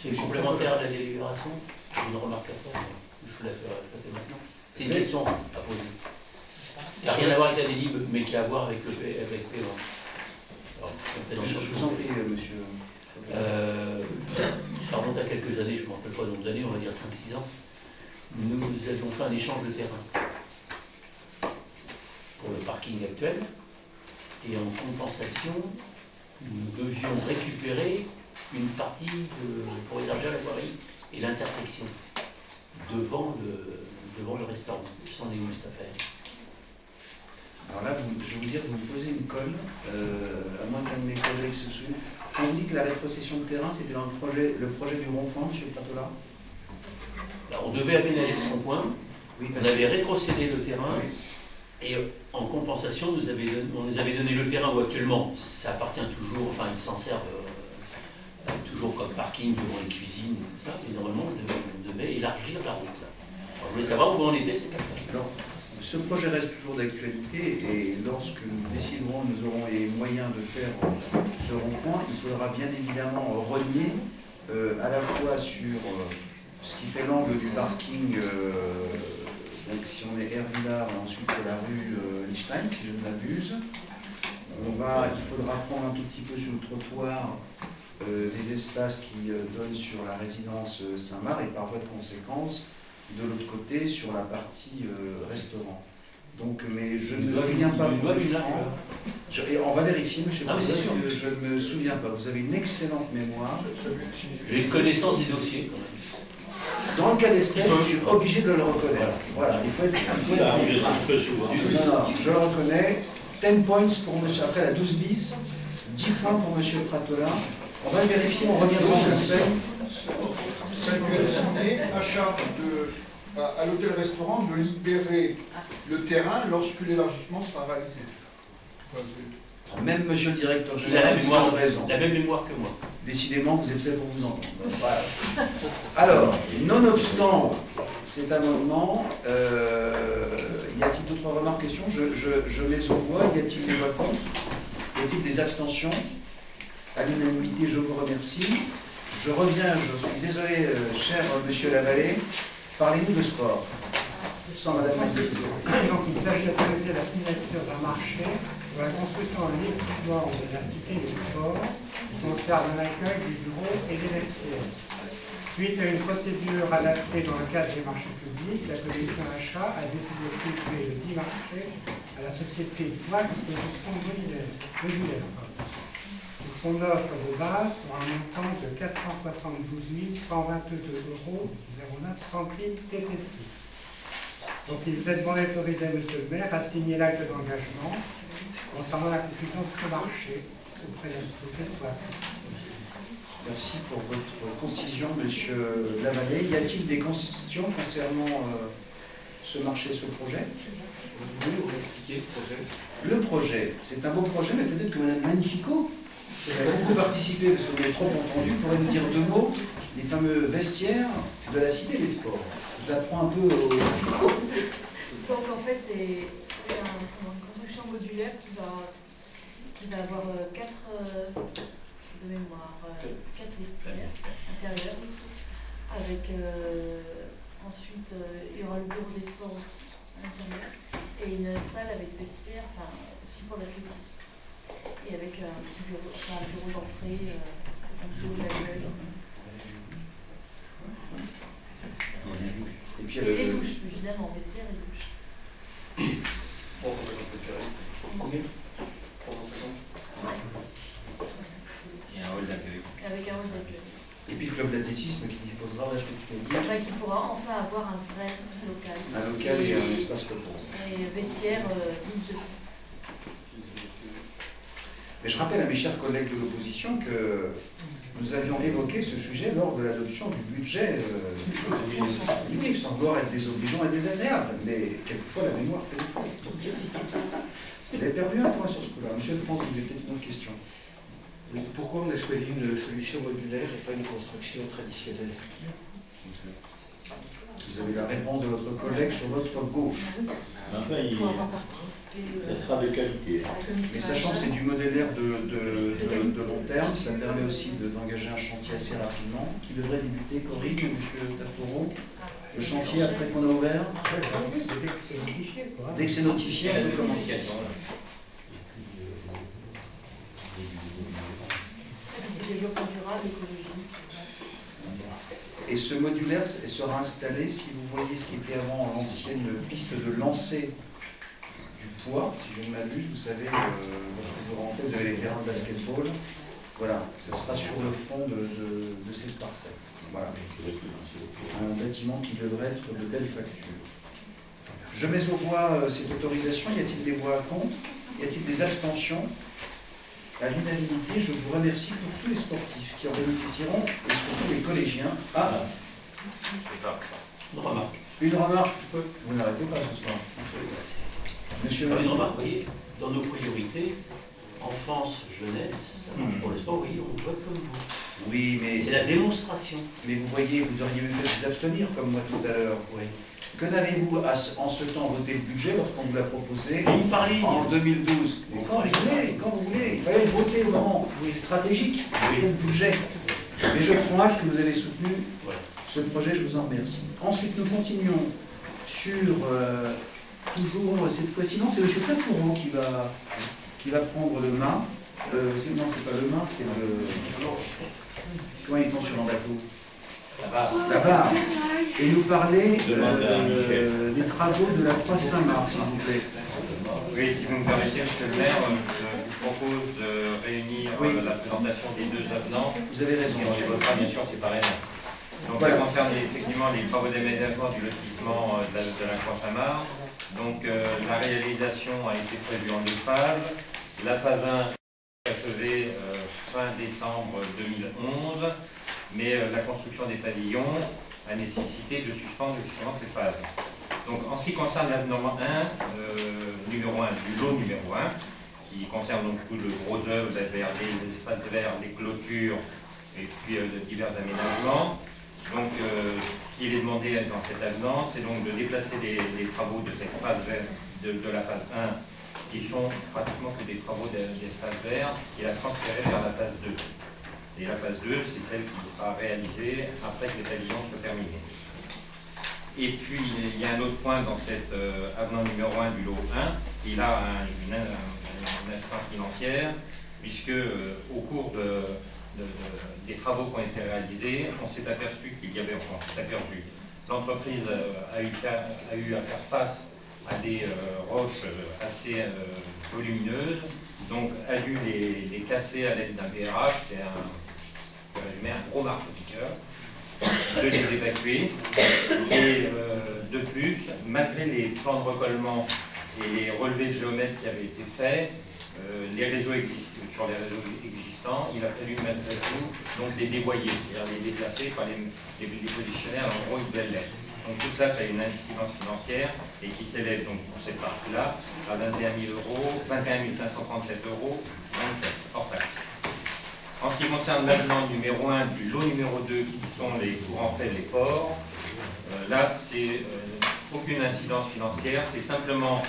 [SPEAKER 5] C'est complémentaire à la délibération. Une remarque à faire, je la fais maintenant. C'est une question à poser. Il n'y a rien à voir avec la délib, mais qui a à voir avec le paiement.
[SPEAKER 1] Je vous en prie, monsieur.
[SPEAKER 5] Ça remonte à quelques années, je ne me rappelle pas nombre d'années, on va dire 5-6 ans. Nous avions fait un échange de terrain pour le parking actuel, et en compensation, nous devions récupérer une partie pour élargir la voirie et l'intersection devant le restaurant. C'en est où cette affaire?
[SPEAKER 1] Alors là, je vais vous dire, vous me posez une colle, à moins qu'un de mes collègues se souvienne. Quand on dit que la rétrocession de terrain, c'était dans le projet du rond-point, M. Pratola?
[SPEAKER 5] Alors, on devait aménager ce rond-point,
[SPEAKER 1] oui,
[SPEAKER 5] on avait rétrocédé le terrain,
[SPEAKER 1] oui.
[SPEAKER 5] Et en compensation, on nous avait donné le terrain où actuellement, ça appartient toujours, enfin ils s'en servent toujours comme parking devant une cuisine et tout ça, mais normalement on devait élargir la route. Alors, je voulais savoir où on était cette affaire.
[SPEAKER 1] Alors, ce projet reste toujours d'actualité et lorsque nous déciderons, nous aurons les moyens de faire ce rond-point, il faudra bien évidemment renier à la fois sur ce qui fait l'angle du parking, donc si on est Hervillard, ensuite c'est la rue Lichtenstein, si je ne m'abuse. Il faudra prendre un tout petit peu sur le trottoir des espaces qui donnent sur la résidence Saint-Marc et par voie de conséquence, de l'autre côté, sur la partie restaurant. Donc, mais je ne me souviens pas. On va vérifier, monsieur.
[SPEAKER 5] Ah, mais c'est sûr.
[SPEAKER 1] Je ne me souviens pas. Vous avez une excellente mémoire.
[SPEAKER 5] J'ai une connaissance du dossier.
[SPEAKER 1] Dans le cas d'espèce, je suis obligé de le reconnaître. Voilà, il faut être. Non, je le reconnais. 10 points pour monsieur. Après la 12 bis, 10 points pour monsieur Pratola. On va vérifier, on reviendra au conseil.
[SPEAKER 8] Ça lui est signé à charge à l'hôtel-restaurant de libérer le terrain lorsque l'élargissement sera réalisé. Enfin,
[SPEAKER 1] même monsieur le directeur
[SPEAKER 5] il a la même mémoire que moi.
[SPEAKER 1] Décidément, vous êtes fait pour vous entendre. Voilà. Alors, nonobstant cet amendement, y a-t-il d'autres remarques, questions? Je mets au voix. Y a-t-il des voix contre? Y a-t-il des abstentions? À l'unanimité, je vous remercie. Je reviens, je suis désolé, cher monsieur Lavallée, parlez-nous de sport. Sans madame
[SPEAKER 6] Donc il s'agit d'autoriser la signature d'un marché pour la construction d'un équipement de la Cité des Sports qui concerne l'accueil du bureau et des vestiaires. Suite à une procédure adaptée dans le cadre des marchés publics, la commission achat a décidé de confier le dit marché à la société Wax de gestion modulaire. Son offre de base pour un montant de 472 122 € 09 centimes TTC. Donc il vous est demandé d'autoriser monsieur le maire à signer l'acte d'engagement concernant la conclusion de ce marché auprès de la société de Wax.
[SPEAKER 1] Merci pour votre concision, monsieur Lavallée. Y a-t-il des questions concernant ce marché, ce projet?
[SPEAKER 3] Vous pouvez nous expliquer le projet?
[SPEAKER 1] Le projet, c'est un beau projet, mais peut-être que madame Magnifico, qui a beaucoup participé, parce qu'on est trop confondu, pourrait nous dire deux mots, les fameux vestiaires de la Cité des Sports. Je l'apprends un peu au...
[SPEAKER 9] Donc en fait, c'est une construction modulaire qui va avoir quatre vestiaires intérieurs. Avec ensuite, il y aura le bureau des sports aussi à l'intérieur. Et une salle avec vestiaire, enfin aussi pour l'athlétisme. Et avec un petit bureau, enfin un bureau d'entrée, un petit bureau d'accueil.
[SPEAKER 1] Et puis
[SPEAKER 9] les douches, évidemment, vestiaire et douches.
[SPEAKER 2] 350 mètres carrés.
[SPEAKER 1] Combien?
[SPEAKER 2] 350.
[SPEAKER 10] Et un hall d'accueil.
[SPEAKER 9] Avec un hall d'accueil.
[SPEAKER 1] Et puis le club d'athlétisme l'urbanisme qui posera la structure.
[SPEAKER 9] Enfin, qui pourra enfin avoir un vrai local.
[SPEAKER 1] Un local et un espace repos.
[SPEAKER 9] Et vestiaire digne de ça.
[SPEAKER 1] Mais je rappelle à mes chers collègues de l'opposition que nous avions évoqué ce sujet lors de l'adoption du budget du livre, sans vouloir être désobligeant et désagréable, mais quelquefois la mémoire fait défaut. Vous avez perdu un point sur ce coup-là. Monsieur France, vous avez peut-être une autre question.
[SPEAKER 3] Oui, pourquoi on a choisi une solution modulaire et pas une construction traditionnelle?
[SPEAKER 1] Vous avez la réponse de votre collègue sur votre gauche.
[SPEAKER 4] Enfin, il sera de qualité.
[SPEAKER 1] Mais sachant que c'est du modélaire de long terme, ça permet aussi d'engager un chantier assez rapidement, qui devrait débuter, corrige monsieur Taforo, le chantier après qu'on a ouvert.
[SPEAKER 6] Dès que c'est notifié, quoi.
[SPEAKER 1] Dès que c'est notifié, on peut commencer.
[SPEAKER 9] C'est développement durable, écologie.
[SPEAKER 1] Et ce modulaire sera installé, si vous voyez ce qui était avant l'ancienne piste de lancer du poids, si je ne m'abuse, vous savez, lorsque vous rentrez, vous avez les terrains de basketball. Voilà, ça sera sur le fond de cette parcelle. Voilà. Un bâtiment qui devrait être de belle facture. Je mets au voie cette autorisation. Y a-t-il des voix contre? Y a-t-il des abstentions? À l'unanimité, je vous remercie pour tous les sportifs qui en bénéficieront et surtout les collégiens. Ah,
[SPEAKER 5] Une remarque.
[SPEAKER 1] une remarque. Vous n'arrêtez pas ce soir. Monsieur.
[SPEAKER 5] Une remarque, vous voyez, dans nos priorités, enfance, jeunesse, ça marche pour le sport, oui, on doit comme vous.
[SPEAKER 1] Oui, mais.
[SPEAKER 5] C'est la démonstration.
[SPEAKER 1] Mais vous voyez, vous auriez mieux fait de vous abstenir comme moi tout à l'heure.
[SPEAKER 5] Oui.
[SPEAKER 1] Que n'avez-vous en ce temps voté le budget lorsqu'on vous l'a proposé
[SPEAKER 5] Ligne par ligne.
[SPEAKER 1] en 2012? Quand vous voulez, il fallait le voter au moment stratégique, le budget. Mais je prends acte que vous avez soutenu ce projet, je vous en remercie. Ensuite, nous continuons sur, toujours cette fois-ci, non, c'est M. Taforo qui va prendre le mât. Non, c'est pas le mât, c'est le... Comment est-on sur un bateau? La barre. Et nous parler des travaux de la Croix Saint-Marc, s'il vous plaît.
[SPEAKER 10] Oui, si vous me permettez, monsieur le maire, je vous propose de réunir la présentation des deux avenants.
[SPEAKER 1] Vous avez raison.
[SPEAKER 10] Et on les votera bien sûr séparément. Donc ça concerne effectivement les travaux d'aménagement du lotissement de la Croix Saint-Marc. Donc la réalisation a été prévue en 2 phases. La phase 1 est achevée fin décembre 2011. Mais la construction des pavillons a nécessité de suspendre justement ces phases. Donc en ce qui concerne l'avenant 1, numéro 1, du lot numéro 1, qui concerne donc tout le gros œuvre, les espaces verts, les clôtures et puis divers aménagements. Donc ce qu'il est demandé dans cet avenant, c'est donc de déplacer les travaux de cette phase verte, de la phase 1, qui sont pratiquement que des travaux d'espace vert, et la transférer vers la phase 2. Et la phase 2, c'est celle qui sera réalisée après que les pavillons soient terminés. Et puis, il y a un autre point dans cet avenant numéro 1 du lot 1, qui a une assistance financière, puisque au cours des travaux qui ont été réalisés, on s'est aperçu l'entreprise a eu à faire face à des roches assez volumineuses, donc a dû les casser à l'aide d'un BRH, c'est un gros marteau-piqueur, de les évacuer. Et de plus, malgré les plans de recollement et les relevés de géomètres qui avaient été faits, sur les réseaux existants, il a fallu malgré tout donc les dévoyer, c'est-à-dire les déplacer, pas les positionner à l'endroit où ils devaient l'être. Donc tout ça, ça a une incidence financière et qui s'élève donc pour cette partie-là à 21 537 €, 27 hors taxe. En ce qui concerne l'avenant numéro 1 du lot numéro 2, qui sont les courants faibles et forts, là, c'est aucune incidence financière, c'est simplement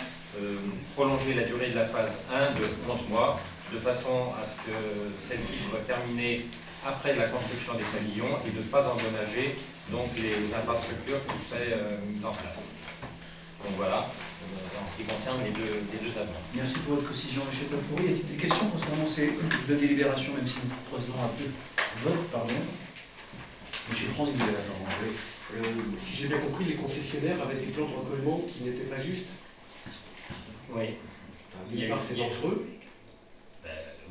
[SPEAKER 10] prolonger la durée de la phase 1 de 11 mois, de façon à ce que celle-ci soit terminée après la construction des pavillons et de ne pas endommager donc, les infrastructures qui seraient mises en place. Donc voilà, en ce qui concerne les deux avenants.
[SPEAKER 1] Merci pour votre précision, M. Taforo. Y a-t-il des questions concernant ces deux délibérations, même si nous procédons à deux votes, pardon? M. France, vous avez la parole.
[SPEAKER 3] Si j'ai bien compris, les concessionnaires avaient des plans de recollement qui n'étaient pas justes.
[SPEAKER 10] Oui.
[SPEAKER 3] D'une part, c'est d'entre eux.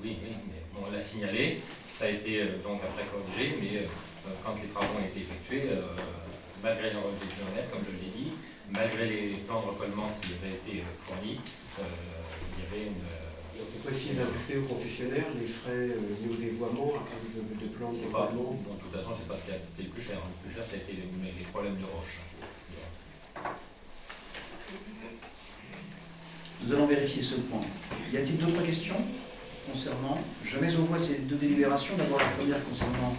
[SPEAKER 10] Oui, mais bon, on l'a signalé, ça a été donc après corrigé, mais quand les travaux ont été effectués, malgré les revues de géomètre, comme je l'ai dit, malgré les plans de recollement qui avaient été fournis, il y avait une...
[SPEAKER 3] On peut essayer d'imputer au concessionnaire les frais liés au dévoiement à cause de plans de recollement.
[SPEAKER 10] De toute façon, c'est pas ce qui a coûté le plus cher. Le plus cher, ça a été les problèmes de roche.
[SPEAKER 1] Nous allons vérifier ce point. Y a-t-il d'autres questions concernant? Je mets au voie ces deux délibérations. D'abord la première concernant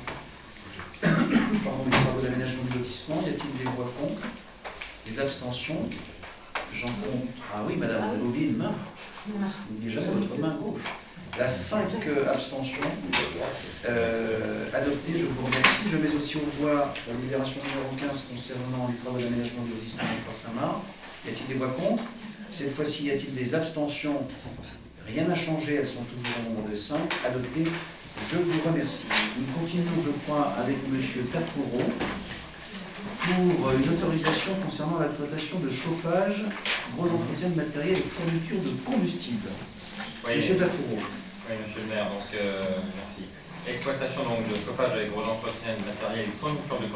[SPEAKER 1] les travaux d'aménagement du lotissement. Y a-t-il des voix contre? Des abstentions? J'en compte. Ah oui, madame, vous avez oublié une main. N'oubliez jamais votre main gauche. La 5 abstentions adoptées, je vous remercie. Je mets aussi au voie la délibération numéro 15 concernant les travaux d'aménagement du lotissement de Saint-Marc. Y a-t-il des voix contre? Cette fois-ci, y a-t-il des abstentions? Rien n'a changé, elles sont toujours au nombre de 5. Adoptées, je vous remercie. Nous continuons, je crois, avec M. Tapouro pour une autorisation concernant l'exploitation de chauffage, gros entretien de matériel et fourniture de combustible.
[SPEAKER 10] Oui,
[SPEAKER 1] M. Tapouro.
[SPEAKER 10] Oui, monsieur le maire, donc merci. Exploitation donc, de chauffage avec gros entretien de matériel et fourniture de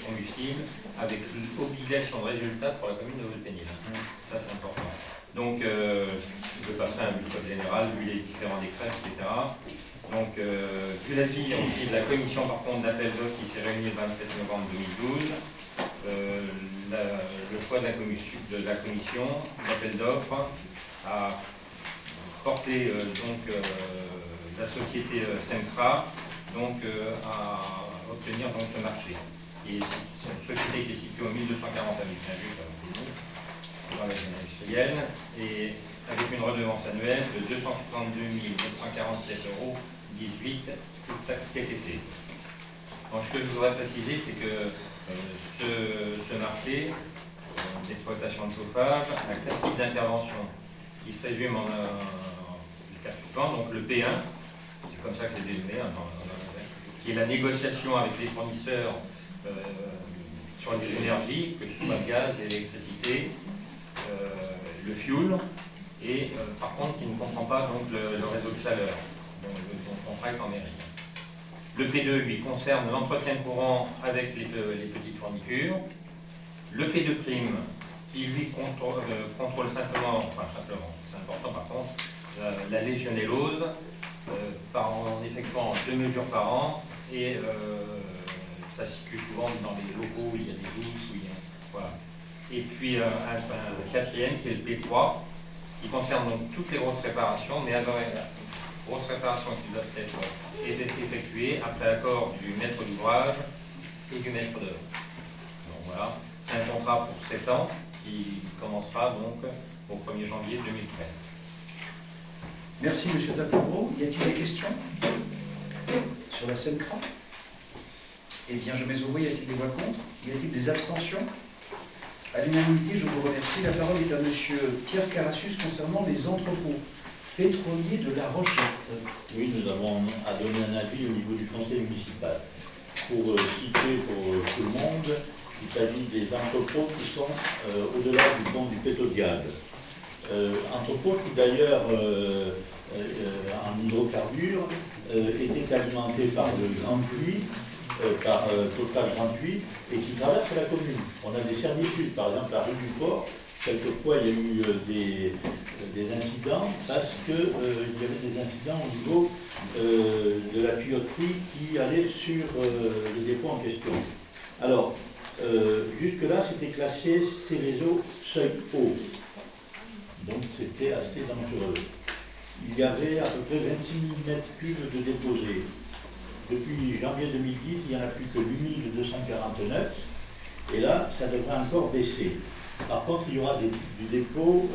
[SPEAKER 10] combustible avec l'obligation de résultat pour la commune de Haute-Pénile. Ça, c'est important. Donc, je passerai un bulletin général, vu les différents décrets, etc. Donc, vu l'avis aussi de la commission, par contre, d'appel d'offres qui s'est réunie le 27 novembre 2012, le choix de la commission d'appel d'offres a porté la société Semcra à obtenir donc, ce marché. Et c'est une société qui est située au 1240 avenue Saint-Just, dans la zone industrielle, et avec une redevance annuelle de 262 947,18 €, tout TTC. Donc, ce que je voudrais préciser, c'est que ce marché d'exploitation de chauffage a 4 types d'intervention qui se résument en 4 suivants. Donc, le P1, c'est comme ça que c'est dénommé, qui est la négociation avec les fournisseurs sur les énergies, que ce soit le gaz et l'électricité, le fuel, et par contre qui ne comprend pas donc, le réseau de chaleur, dont on contracte en mairie. Le P2 lui concerne l'entretien courant avec les petites fournitures. Le P2 prime qui lui contrôle simplement, c'est important par contre, la légionellose en effectuant 2 mesures par an et ça se situe souvent dans les locaux où il y a des douches, voilà. Et puis un quatrième qui est le P3 qui concerne donc toutes les grosses réparations, mais avec grosses réparations qui doivent être effectuées après accord du maître d'ouvrage et du maître d'œuvre. Donc voilà, c'est un contrat pour 7 ans qui commencera donc au 1er janvier 2013.
[SPEAKER 1] Merci, M. Tapouro. Y a-t-il des questions sur la Semcra? Eh bien, je mets au voie, y a-t-il des voix contre? Y a-t-il des abstentions? À l'unanimité, je vous remercie. La parole est à M. Pierre Carassus concernant les entrepôts pétroliers de La Rochette.
[SPEAKER 4] Oui, nous avons à donner un avis au niveau du conseil municipal. Pour citer pour tout le monde, il s'agit des entrepôts qui sont au-delà du pont du Pétogade. Entrepôts qui d'ailleurs, en hydrocarbures, étaient alimentés par le Grand Puy, par Total Grand Puy, et qui traversent la commune. On a des servitudes, par exemple la rue du Port, quelquefois il y a eu des incidents parce qu'il y avait des incidents au niveau de la tuyauterie qui allait sur le dépôt en question. Alors, jusque-là, c'était classé Céveso seuil haut. Donc c'était assez dangereux. Il y avait à peu près 26 000 m3 de déposés. Depuis janvier 2010, il n'y en a plus que 8249. Et là, ça devrait encore baisser. Par contre, il y aura du dépôt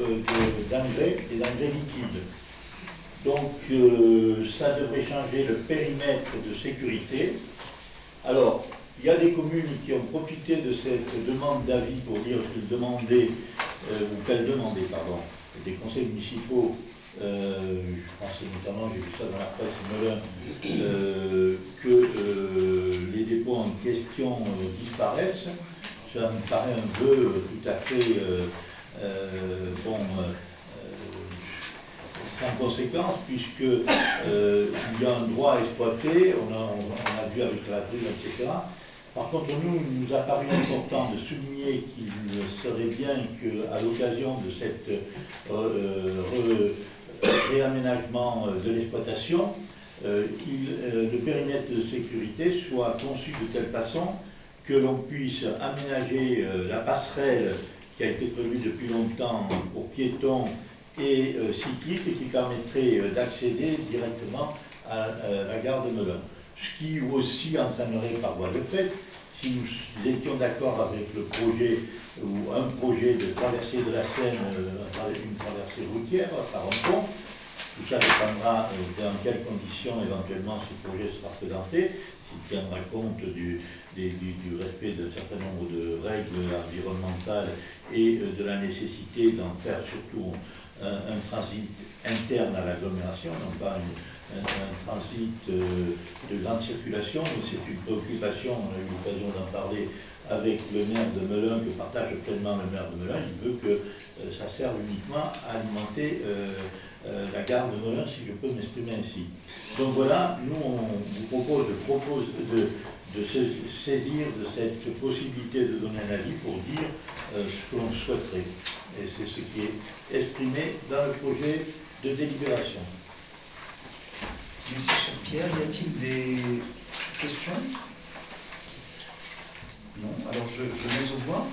[SPEAKER 4] d'engrais et d'engrais liquides. Donc, ça devrait changer le périmètre de sécurité. Alors, il y a des communes qui ont profité de cette demande d'avis pour dire qu'ils demandaient, ou qu'elles demandaient, pardon, des conseils municipaux, je pense notamment, j'ai vu ça dans la presse Melun, que les dépôts en question disparaissent. Ça me paraît un peu tout à fait sans conséquence, puisque il y a un droit à exploiter, on a vu avec la grille, etc. Par contre, il nous a paru important de souligner qu'il serait bien qu'à l'occasion de cette réaménagement de l'exploitation, le périmètre de sécurité soit conçu de telle façon que l'on puisse aménager la passerelle qui a été prévue depuis longtemps aux piétons et cyclistes et qui permettrait d'accéder directement à la gare de Melun. Ce qui aussi entraînerait par voie de fait, si nous étions d'accord avec le projet ou un projet de traversée de la Seine, une traversée routière par un pont, tout ça dépendra dans quelles conditions éventuellement ce projet sera présenté, s'il tiendra compte du respect d'un certain nombre de règles environnementales et de la nécessité d'en faire surtout un transit interne à l'agglomération, non pas un transit de grande circulation, mais c'est une préoccupation, on a eu l'occasion d'en parler avec le maire de Melun, que partage pleinement le maire de Melun. Il veut que ça serve uniquement à alimenter la gare de Melun, si je peux m'exprimer ainsi. Donc voilà, nous on vous propose de se saisir de cette possibilité de donner un avis pour dire ce que l'on souhaiterait. Et c'est ce qui est exprimé dans le projet de délibération.
[SPEAKER 1] Merci, cher Pierre. Y a-t-il des questions? Non. Alors je mets au voix.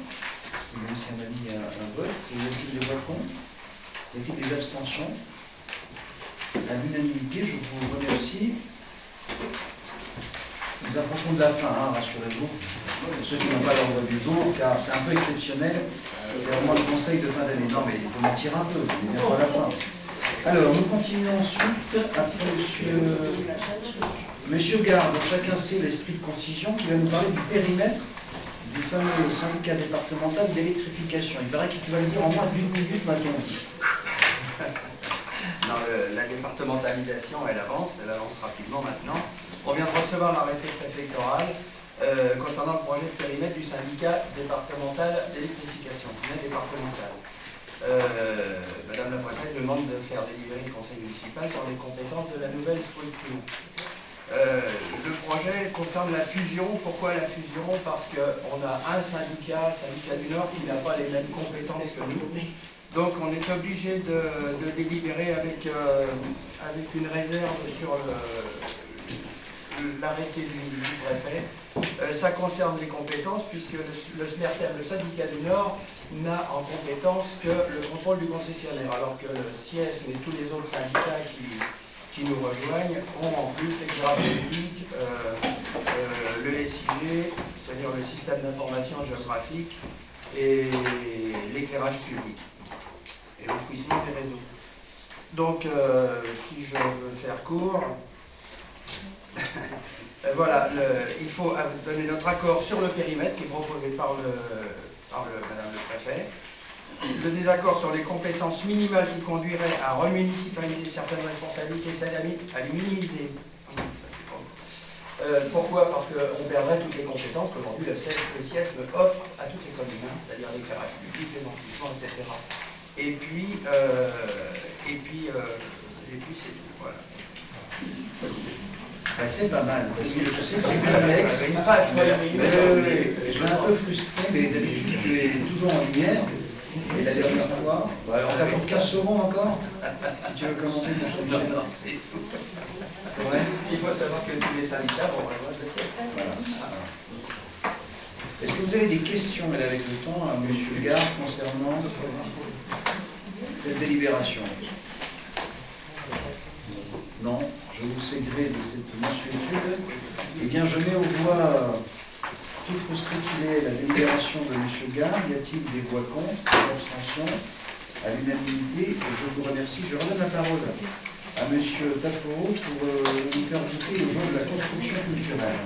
[SPEAKER 1] Même si on a mis un vote. Y a-t-il des voix contre? Y a-t-il des abstentions? À l'unanimité, je vous remercie. Nous approchons de la fin, hein, rassurez-vous. Pour ceux qui n'ont pas l'ordre du jour, car c'est un peu exceptionnel. C'est vraiment le conseil de fin d'année. Non, mais il faut mentir un peu, on est bientôt à la fin. Alors, nous continuons ensuite après Monsieur Gard, dont chacun sait l'esprit de concision, qui va nous parler du périmètre du fameux syndicat départemental d'électrification. Il paraît que tu vas le dire en moins d'une minute, m'a-t-on dit.
[SPEAKER 11] Non, la départementalisation, elle avance rapidement maintenant. On vient de recevoir l'arrêté préfectoral concernant le projet de périmètre du syndicat départemental d'électrification, départemental. Madame la préfète demande de faire délibérer le conseil municipal sur les compétences de la nouvelle structure. Le projet concerne la fusion. Pourquoi la fusion? Parce qu'on a un syndicat, le syndicat du Nord, qui n'a pas les mêmes compétences que nous. Donc on est obligé de délibérer avec une réserve sur l'arrêté du préfet. Ça concerne les compétences puisque le SMERSEM, le syndicat du Nord, n'a en compétence que le contrôle du concessionnaire, alors que le CIESM et tous les autres syndicats qui nous rejoignent ont en plus l'éclairage public, le SIG, c'est-à-dire le système d'information géographique, et l'éclairage public, et l'enfouissement des réseaux. Donc, si je veux faire court, voilà, il faut donner notre accord sur le périmètre qui est proposé par Madame le Préfet. Le désaccord sur les compétences minimales qui conduiraient à remunicipaliser certaines responsabilités, c'est à les minimiser. Pourquoi? Parce qu'on perdrait toutes les compétences qu'aujourd'hui le CIESM offre à toutes les communes, c'est-à-dire l'éclairage public, les enfouissements, etc. Et puis c'est tout, voilà.
[SPEAKER 1] Ben, c'est pas mal, parce que je sais que c'est complexe. Je vais un peu frustré, mais d'habitude tu es toujours en lumière. Et la dernière fois, on t'apporte 15 secondes encore, si tu veux commenter ton sujet.
[SPEAKER 11] Non, c'est tout.
[SPEAKER 1] C'est vrai.
[SPEAKER 11] Il faut savoir que tous les syndicats vont rejoindre le CIESM.
[SPEAKER 1] Voilà. Est-ce que vous avez des questions, mais avec le temps, à M. Gard concernant cette délibération? Non, je vous sais gré de cette mensuétude. Eh bien, je mets aux voix, tout frustré qu'il est, la délibération de M. Gard. Y a-t-il des voix contre, des abstentions? À l'unanimité, je vous remercie. Je redonne la parole à M. Taffo pour nous faire goûter au jour de la construction culturelle.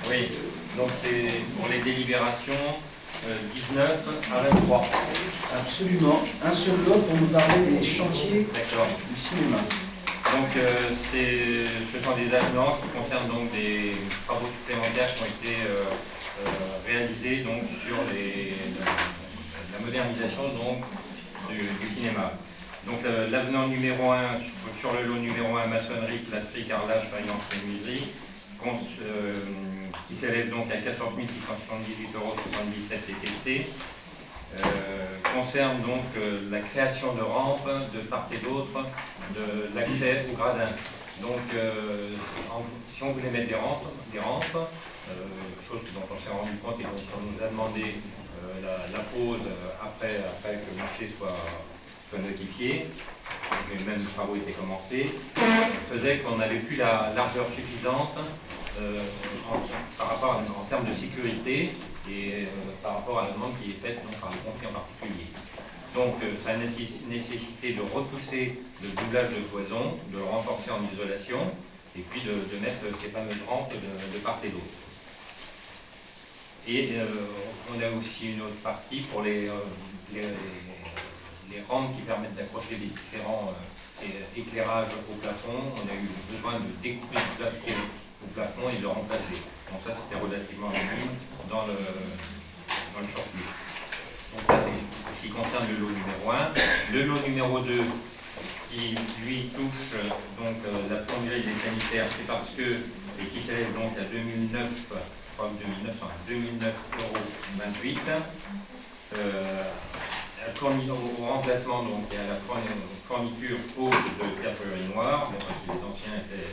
[SPEAKER 10] Oui, donc c'est pour les délibérations 19 à 23.
[SPEAKER 1] Absolument. Un seul bloc pour nous parler des chantiers du cinéma.
[SPEAKER 10] Donc ce sont des avenants qui concernent donc des travaux supplémentaires qui ont été réalisés donc, sur la modernisation donc, du cinéma. Donc l'avenant numéro 1, sur le lot numéro 1, maçonnerie, plâtrerie, carrelage, faïence, menuiserie, qui s'élève donc à 14 678,77 € TTC, concerne donc la création de rampes de part et d'autre de l'accès au gradin. Donc si on voulait mettre des rampes, chose dont on s'est rendu compte et dont on nous a demandé la pause après que le marché soit notifié, et même les travaux étaient commencés, faisait qu'on n'avait plus la largeur suffisante par rapport en termes de sécurité et par rapport à la demande qui est faite donc, par le pompier en particulier. Donc ça a nécessité de repousser le doublage de cloison, de le renforcer en isolation et puis de mettre ces fameuses rampes de part et d'autre. Et on a aussi une autre partie pour les rampes qui permettent d'accrocher les différents éclairages au plafond. On a eu besoin de découper au plafond et de le remplacer. Donc ça c'était relativement minime dans le chantier. Donc ça c'est ce qui concerne le lot numéro 1. Le lot numéro 2 qui lui touche donc la plomberie des sanitaires, c'est parce que, et qui s'élève donc à 2009,28 €. Au remplacement donc à la fourniture pose de perfumerie noire, parce que les anciens étaient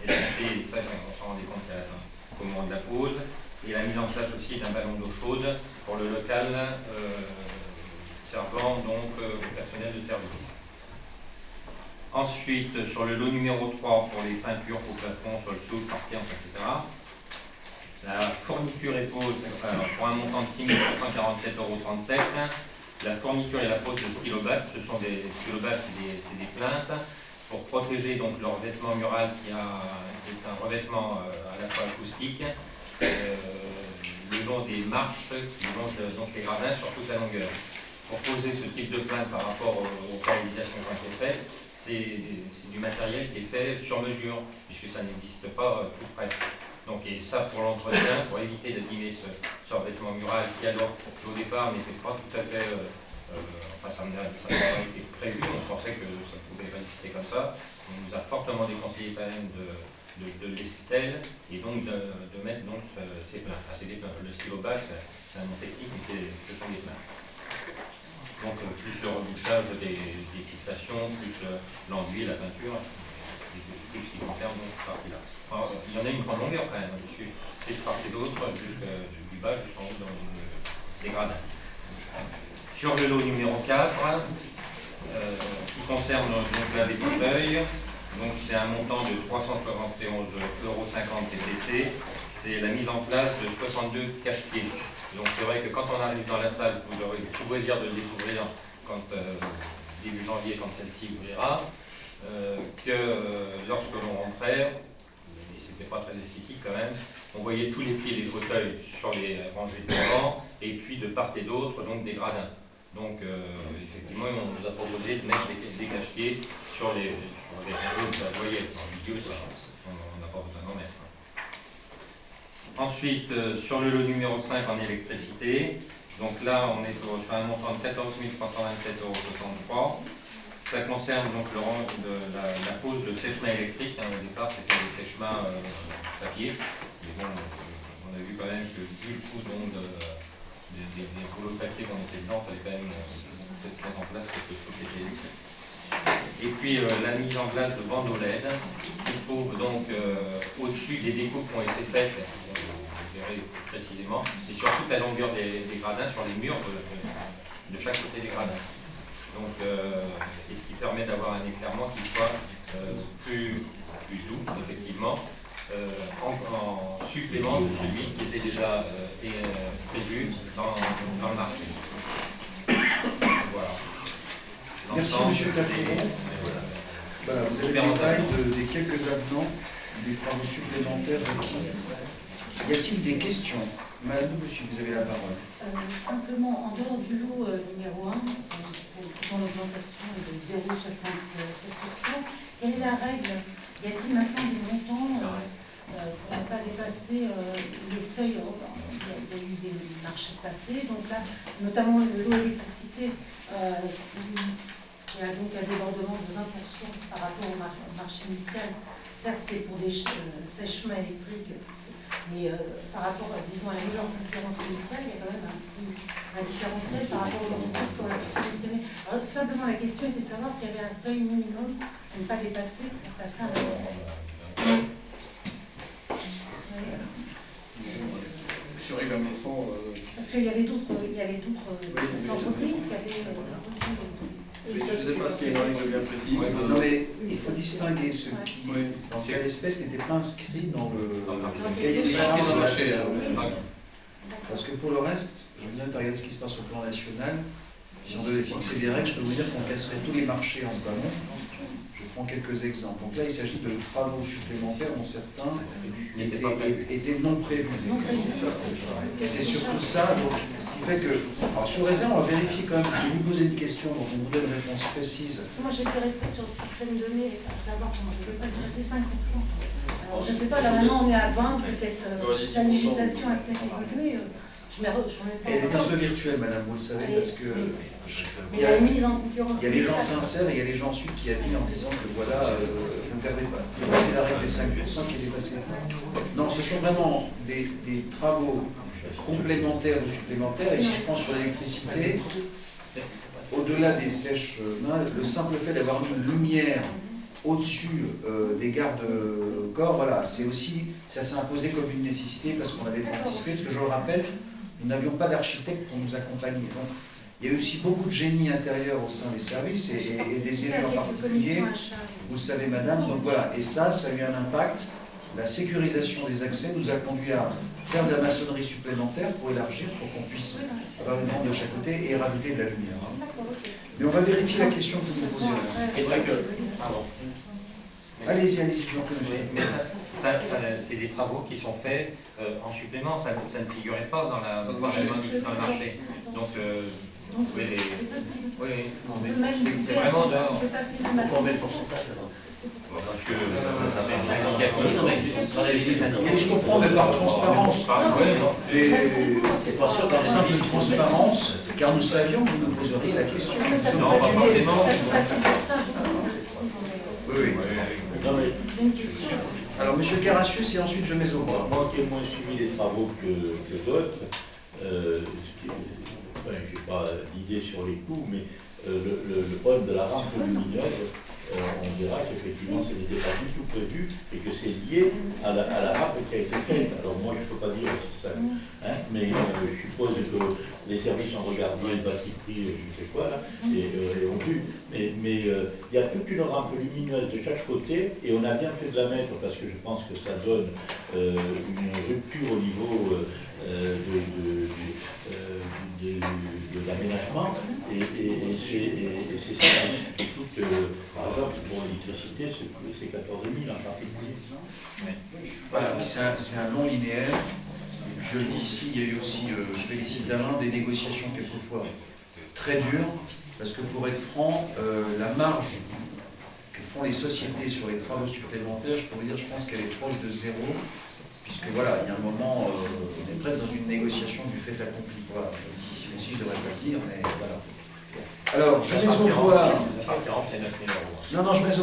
[SPEAKER 10] esquintés, et ça on s'en rendait compte au moment de la pose, et la mise en place aussi d'un ballon d'eau chaude pour le local servant donc au personnel de service. Ensuite, sur le lot numéro 3, pour les peintures au plafond, sur le sous, parterre, etc., la fourniture et pose pour un montant de 6 547,37 €. La fourniture et la pose de stylobates, ce sont des stylobates, c'est des plaintes pour protéger donc leur revêtement mural qui est un revêtement à la fois acoustique le long des marches qui longent donc les gradins sur toute la longueur. Pour poser ce type de plainte par rapport aux réalisations qui ont été faites, c'est du matériel qui est fait sur mesure, puisque ça n'existe pas tout près. Donc, et ça pour l'entretien, pour éviter d'abîmer ce revêtement mural qui alors au départ n'était pas tout à fait, enfin ça n'a pas été prévu, on pensait que ça pouvait résister comme ça. On nous a fortement déconseillé quand même de le laisser tel et donc de mettre donc ces plaintes. Enfin, c'est des plaintes. Le stylobat, c'est un nom technique, mais ce sont des plaintes. Donc plus le rebouchage des fixations, plus l'enduit, la peinture, tout ce qui concerne donc cette partie-là. Il y en a une grande longueur quand même dessus. C'est de part et d'autre, du bas jusqu'en haut dans les gradins. Sur le lot numéro 4, qui concerne donc là les fauteuils, donc c'est un montant de 371,50 € TTC. C'est la mise en place de 62 cache-pieds. Donc c'est vrai que quand on arrive dans la salle, vous aurez tout plaisir de le découvrir quand, début janvier, quand celle-ci ouvrira, que lorsque l'on rentrait, et c'était pas très esthétique quand même, on voyait tous les pieds des fauteuils sur les rangées de devant, et puis de part et d'autre, donc des gradins. Donc effectivement, on nous a proposé de mettre des cache-pieds sur les rangées, vous voyez, en vidéo, on n'a pas besoin d'en mettre. Ensuite, sur le lot numéro 5 en électricité, donc là on est sur un montant de 14 327,63 €. Ça concerne donc le rang de la pose de sèche-main électrique. Au départ c'était des sèche-mains papier. Mais bon, on a vu quand même que vu le coût donc, des rouleaux de papier qu'on était dedans, il fallait quand même peut-être mettre en place quelque chose d'électrique. Et puis la mise en place de bandeaux LED qui se trouve donc au-dessus des découpes qui ont été faites, vous verrez précisément, et sur toute la longueur des gradins, sur les murs de chaque côté des gradins. Donc, et ce qui permet d'avoir un éclairement qui soit plus doux, effectivement, en supplément de celui qui était déjà prévu dans le marché. Voilà.
[SPEAKER 1] Merci M. Tapiron. Voilà, vous avez le détail des quelques avenants, des travaux supplémentaires. Y a-t-il des questions? Madame ou monsieur, vous avez la parole.
[SPEAKER 9] Simplement, en dehors du lot numéro 1, pour l'augmentation de 0,67%, quelle est la règle? Y a-t-il maintenant des montants pour ne pas dépasser les seuils? Il y a eu des marchés passés, donc là, notamment le lot électricité,
[SPEAKER 12] Il y a donc un débordement de 20% par rapport au marché initial. Certes, c'est pour des sèchements électriques, mais par rapport, disons, à l'exemple de concurrence initiale, il y a quand même un différentiel par rapport aux entreprises qu'on a pu sélectionner. Alors, simplement, la question était de savoir s'il y avait un seuil minimum à ne pas dépasser pour passer à un Parce qu'il y avait d'autres entreprises qui avaient
[SPEAKER 2] je ne sais pas ce qu'il y a une règle bien précise.
[SPEAKER 1] Non, mais il faut distinguer ceux qui, dans quelle espèce, n'étaient pas inscrits dans le cahier des charges. Parce que pour le reste, je viens de regarder ce qui se passe au plan national. Si on devait fixer des règles, je peux vous dire qu'on casserait tous les marchés en ballon. Je prends quelques exemples. Donc là, il s'agit de travaux supplémentaires dont certains étaient non prévus. C'est surtout ça. Donc, ce qui fait que, alors sous réserve, on va vérifier quand même. Je vais vous poser une question, donc on vous donne une réponse précise.
[SPEAKER 12] Moi, j'étais restée sur certaines données, à savoir comment je ne peux pas dépasser 5%. Alors, je ne sais pas, là maintenant on est à 20, peut-être la législation a peut-être évolué.
[SPEAKER 1] Elle est un peu virtuelle, madame, vous le savez, parce que
[SPEAKER 12] il y a une mise en concurrence.
[SPEAKER 1] Il y a les gens sincères et il y a les gens ensuite qui habillent en disant que voilà, ne perdez pas. C'est la règle des 5% qui est dépassée. Non, ce sont vraiment des travaux complémentaires ou supplémentaires. Et si je pense sur l'électricité, au-delà des sèches-mains, le simple fait d'avoir mis une lumière au-dessus des garde-corps, voilà, c'est aussi, ça s'est imposé comme une nécessité parce qu'on avait participé, parce que je le rappelle, nous n'avions pas d'architecte pour nous accompagner. Donc, il y a aussi beaucoup de génie intérieur au sein des services et des élus en particulier. Vous le savez, madame, donc voilà, et ça a eu un impact. La sécurisation des accès nous a conduit à faire de la maçonnerie supplémentaire pour élargir, pour qu'on puisse avoir une rampe de chaque côté et rajouter de la lumière. Mais on va vérifier la question que vous me posez.
[SPEAKER 10] C'est vrai que... Pardon.
[SPEAKER 1] Allez-y,
[SPEAKER 10] mais ça, c'est des travaux qui sont faits en supplément, ça ne figurait pas dans le marché. Donc, c'est vraiment dehors.
[SPEAKER 5] Combien de pourcentage?
[SPEAKER 10] Parce que ça s'appelle syndicatif.
[SPEAKER 1] Je comprends, mais par transparence.
[SPEAKER 5] C'est pas sûr,
[SPEAKER 1] par simple transparence, car nous savions que vous nous poseriez la question.
[SPEAKER 10] Non, pas forcément.
[SPEAKER 1] Oui. Alors, M. Carassius, et ensuite je mets au bois.
[SPEAKER 4] Moi qui ai moins suivi les travaux que d'autres, je n'ai pas d'idée sur les coûts, mais le problème de la rampe lumineuse, on verra qu'effectivement ce n'était pas du tout prévu et que c'est lié à la rampe qui a été faite. Alors moi je ne peux pas dire ça, hein, mais je suppose que les services ont regardé le bâti prix, je ne sais quoi là, et ont vu. Mais il y a toute une rampe lumineuse de chaque côté et on a bien fait de la mettre parce que je pense que ça donne une rupture au niveau de l'aménagement et c'est ça qui coûte, par exemple pour l'électricité c'est 14 000 en particulier.
[SPEAKER 1] Voilà, c'est un long linéaire. Je le dis ici, il y a eu aussi, je félicite Alain, des négociations quelquefois très dures, parce que pour être franc, la marge que font les sociétés sur les travaux supplémentaires, je peux vous dire, je pense qu'elle est proche de zéro. Puisque voilà, il y a un moment, on est presque dans une négociation du fait accompli. Voilà, je le dis ici aussi, je ne devrais pas le dire, mais voilà. Alors, je mets au bois. Non, je mets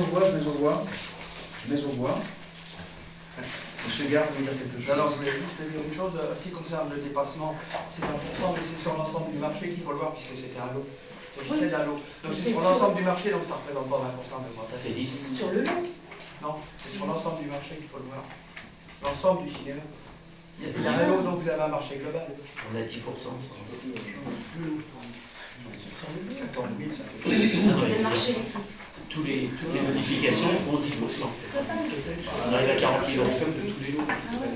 [SPEAKER 1] au bois. Monsieur Gare, vous voulez dire quelque chose?
[SPEAKER 11] Alors, je voulais juste dire une chose. En ce qui concerne le dépassement, c'est 20%, mais c'est sur l'ensemble du marché qu'il faut le voir, puisque c'était un lot. Il s'agissait d'un lot. Donc, c'est sur l'ensemble du marché, donc ça ne représente pas 20% de l'augmentation.
[SPEAKER 5] C'est 10.
[SPEAKER 12] Sur le lot?
[SPEAKER 11] Non, c'est sur l'ensemble du marché qu'il faut le voir. L'ensemble du cinéma. Il y a un lot, donc vous avez un marché global.
[SPEAKER 5] On a 10%.
[SPEAKER 11] 14 000, ça fait
[SPEAKER 12] Le marché
[SPEAKER 5] toutes les modifications font 10%. On arrive à 40 000 € de tous les lots.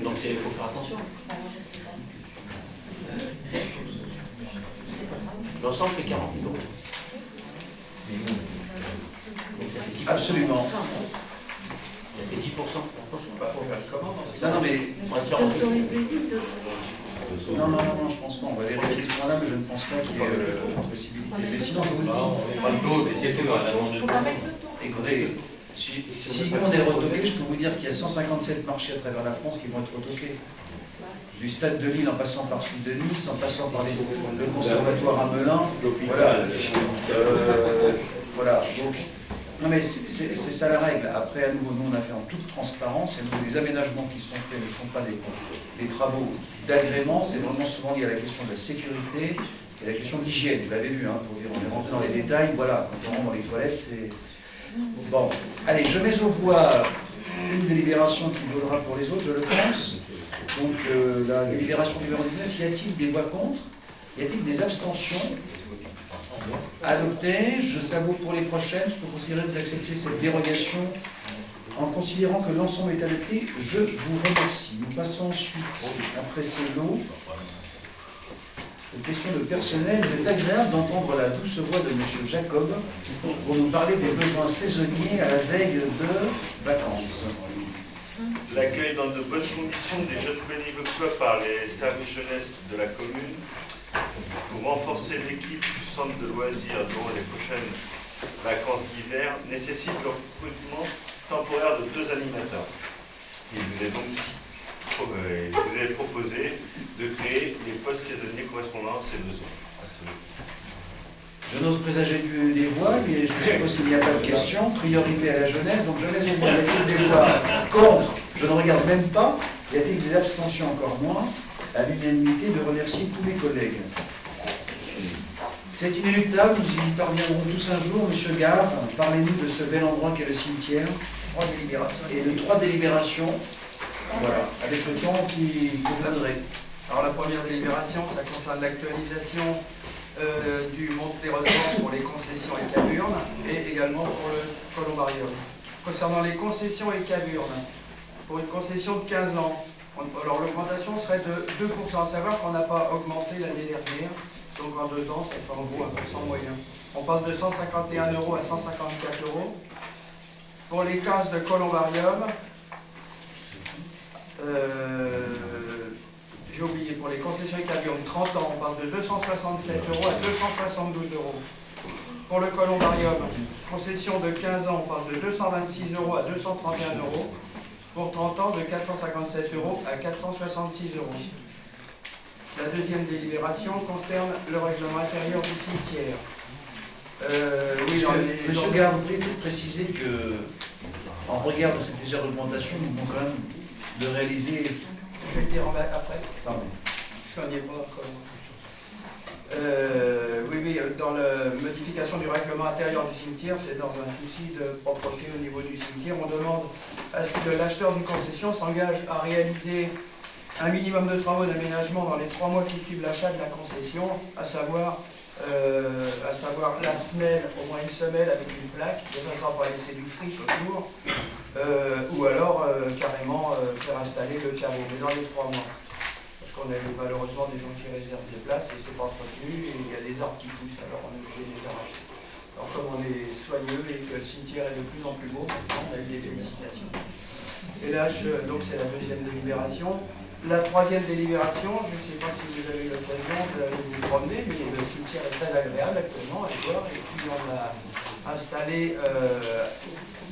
[SPEAKER 5] Donc il faut faire attention. L'ensemble fait 40 000 €.
[SPEAKER 1] Absolument.
[SPEAKER 5] Il y a 10%. Attention.
[SPEAKER 11] Il faut faire une commande.
[SPEAKER 1] Non, mais...
[SPEAKER 5] On va se faire entrer.
[SPEAKER 1] Non, je pense pas. On va vérifier ce point-là, mais je ne pense pas qu'il y ait possibilité. Mais sinon, je vous le dis.
[SPEAKER 10] Pas le taux, mais c'est tout à la demande de tout.
[SPEAKER 1] Écoutez, Si nous on est retoqué, je peux vous dire qu'il y a 157 marchés à travers la France qui vont être retoqués. Du stade de Lille en passant par celui de Nice, en passant par le conservatoire à Melun. Voilà. Voilà. Donc, non mais c'est ça la règle. Après, à nouveau, nous on a fait en toute transparence. Et nous, les aménagements qui sont faits ne sont pas des travaux d'agrément. C'est vraiment souvent lié à la question de la sécurité et à la question de l'hygiène. Vous l'avez vu, hein, pour dire, on est rentré dans les détails. Voilà, quand on rentre dans les toilettes, c'est... Bon, allez, je mets au voie une délibération qui vaudra pour les autres, je le pense. Donc, la délibération numéro 19, y a-t-il des voix contre? Y a-t-il des abstentions? Adopté. Ça vaut pour les prochaines. Je peux considérer que vous acceptez cette dérogation en considérant que l'ensemble est adopté. Je vous remercie. Nous passons ensuite, après ces lots, aux questions de personnel. Il est agréable d'entendre la douce voix de M. Jacob pour nous parler des besoins saisonniers à la veille de vacances.
[SPEAKER 13] L'accueil dans de bonnes conditions des jeunes bénévoles par les services jeunesse de la commune pour renforcer l'équipe du centre de loisirs durant les prochaines vacances d'hiver nécessite le recrutement temporaire de 2 animateurs. Il vous est donc proposé de créer les postes saisonniers correspondant à ces besoins.
[SPEAKER 1] Je n'ose présager des voix, mais je suppose qu'il n'y a pas de question. Priorité à la jeunesse, donc je laisse au voix. Y a-t-il des voix contre? Je ne regarde même pas. Y a-t-il des abstentions? Encore moins. À l'unanimité de remercier tous mes collègues. C'est inéluctable, nous y parviendrons tous un jour. Monsieur Gave, parlez-nous de ce bel endroit qu'est le cimetière.
[SPEAKER 11] 3 délibérations.
[SPEAKER 1] Et de 3 délibérations. Voilà, avec le temps qui viendrait.
[SPEAKER 11] Alors la première délibération, ça concerne l'actualisation du montant des redevances pour les concessions et caburnes et également pour le columbarium. Concernant les concessions et caburnes, pour une concession de 15 ans, alors l'augmentation serait de 2%, à savoir qu'on n'a pas augmenté l'année dernière, donc en 2 ans, ça fait en gros 1% moyen. On passe de 151 € à 154 €. Pour les cases de columbarium, j'ai oublié, pour les concessions et caburnes, 30 ans, on passe de 267 € à 272 €. Pour le columbarium, concession de 15 ans, on passe de 226 € à 231 €. Pour 30 ans, de 457 € à 466 €. La deuxième délibération concerne le règlement intérieur du cimetière.
[SPEAKER 1] Monsieur Gare, vous pouvez préciser que, en regard de cette légère augmentation, nous devons quand même de réaliser...
[SPEAKER 11] Je vais le dire après.
[SPEAKER 1] Pardon.
[SPEAKER 11] Je n'en ai pas encore. Oui, dans la modification du règlement intérieur du cimetière, c'est dans un souci de propreté au niveau du cimetière. On demande à ce que l'acheteur d'une concession s'engage à réaliser un minimum de travaux d'aménagement dans les 3 mois qui suivent l'achat de la concession, à savoir la semelle, au moins une semelle avec une plaque, de façon à pas laisser du friche autour, ou alors carrément faire installer le caveau, mais dans les 3 mois. Parce qu'on a malheureusement des gens qui réservent des places et c'est pas entretenu, et il y a des arbres qui poussent, alors on est obligé de les arracher. Alors comme on est soigneux et que le cimetière est de plus en plus beau, on a eu des félicitations. Et là, donc c'est la deuxième délibération. La troisième délibération, je ne sais pas si vous avez eu l'occasion de vous promener, mais le cimetière est très agréable actuellement à voir. Et puis on a installé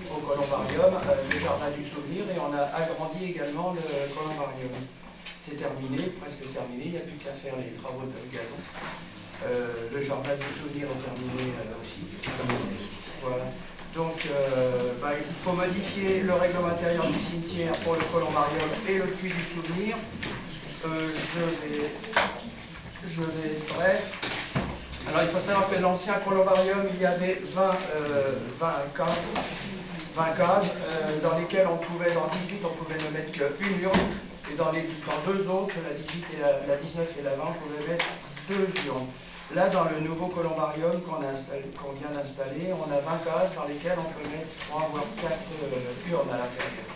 [SPEAKER 11] au columbarium le jardin du souvenir et on a agrandi également le columbarium. C'est terminé, presque terminé, il n'y a plus qu'à faire les travaux de gazon. Le jardin du souvenir est terminé aussi. Voilà. Donc, il faut modifier le règlement intérieur du cimetière pour le columbarium et le puits du souvenir. Je vais bref. Alors, il faut savoir que dans l'ancien columbarium, il y avait 20 cases dans lesquelles on pouvait, dans 18, on pouvait ne mettre qu'une urne. Et dans 2 autres, la 18 et la 19 et la 20, on pouvait mettre 2 urnes. Là, dans le nouveau columbarium qu'on vient d'installer, on a 20 cases dans lesquelles on peut mettre 3 voire 4 urnes à l'intérieur.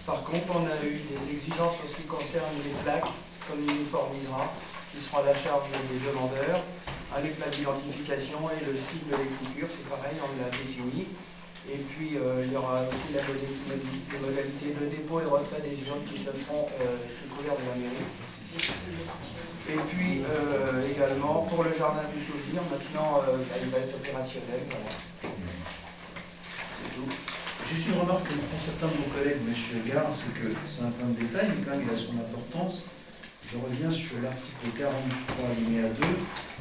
[SPEAKER 11] Par contre, on a eu des exigences en ce qui concerne les plaques qu'on uniformisera, qui seront à la charge des demandeurs, les plaques d'identification et le style de l'écriture, c'est pareil, on l'a défini. Et puis, il y aura aussi les modalités de dépôt et de retrait des urnes qui se feront sous couvert de la mairie. Et puis également pour le jardin du souvenir, maintenant il va être opérationnel. Voilà. C'est tout.
[SPEAKER 1] juste une remarque que font certains de nos collègues, M. Gare, c'est que c'est un point de détail, mais quand même il a son importance. Je reviens sur l'article 43, alinéa 2.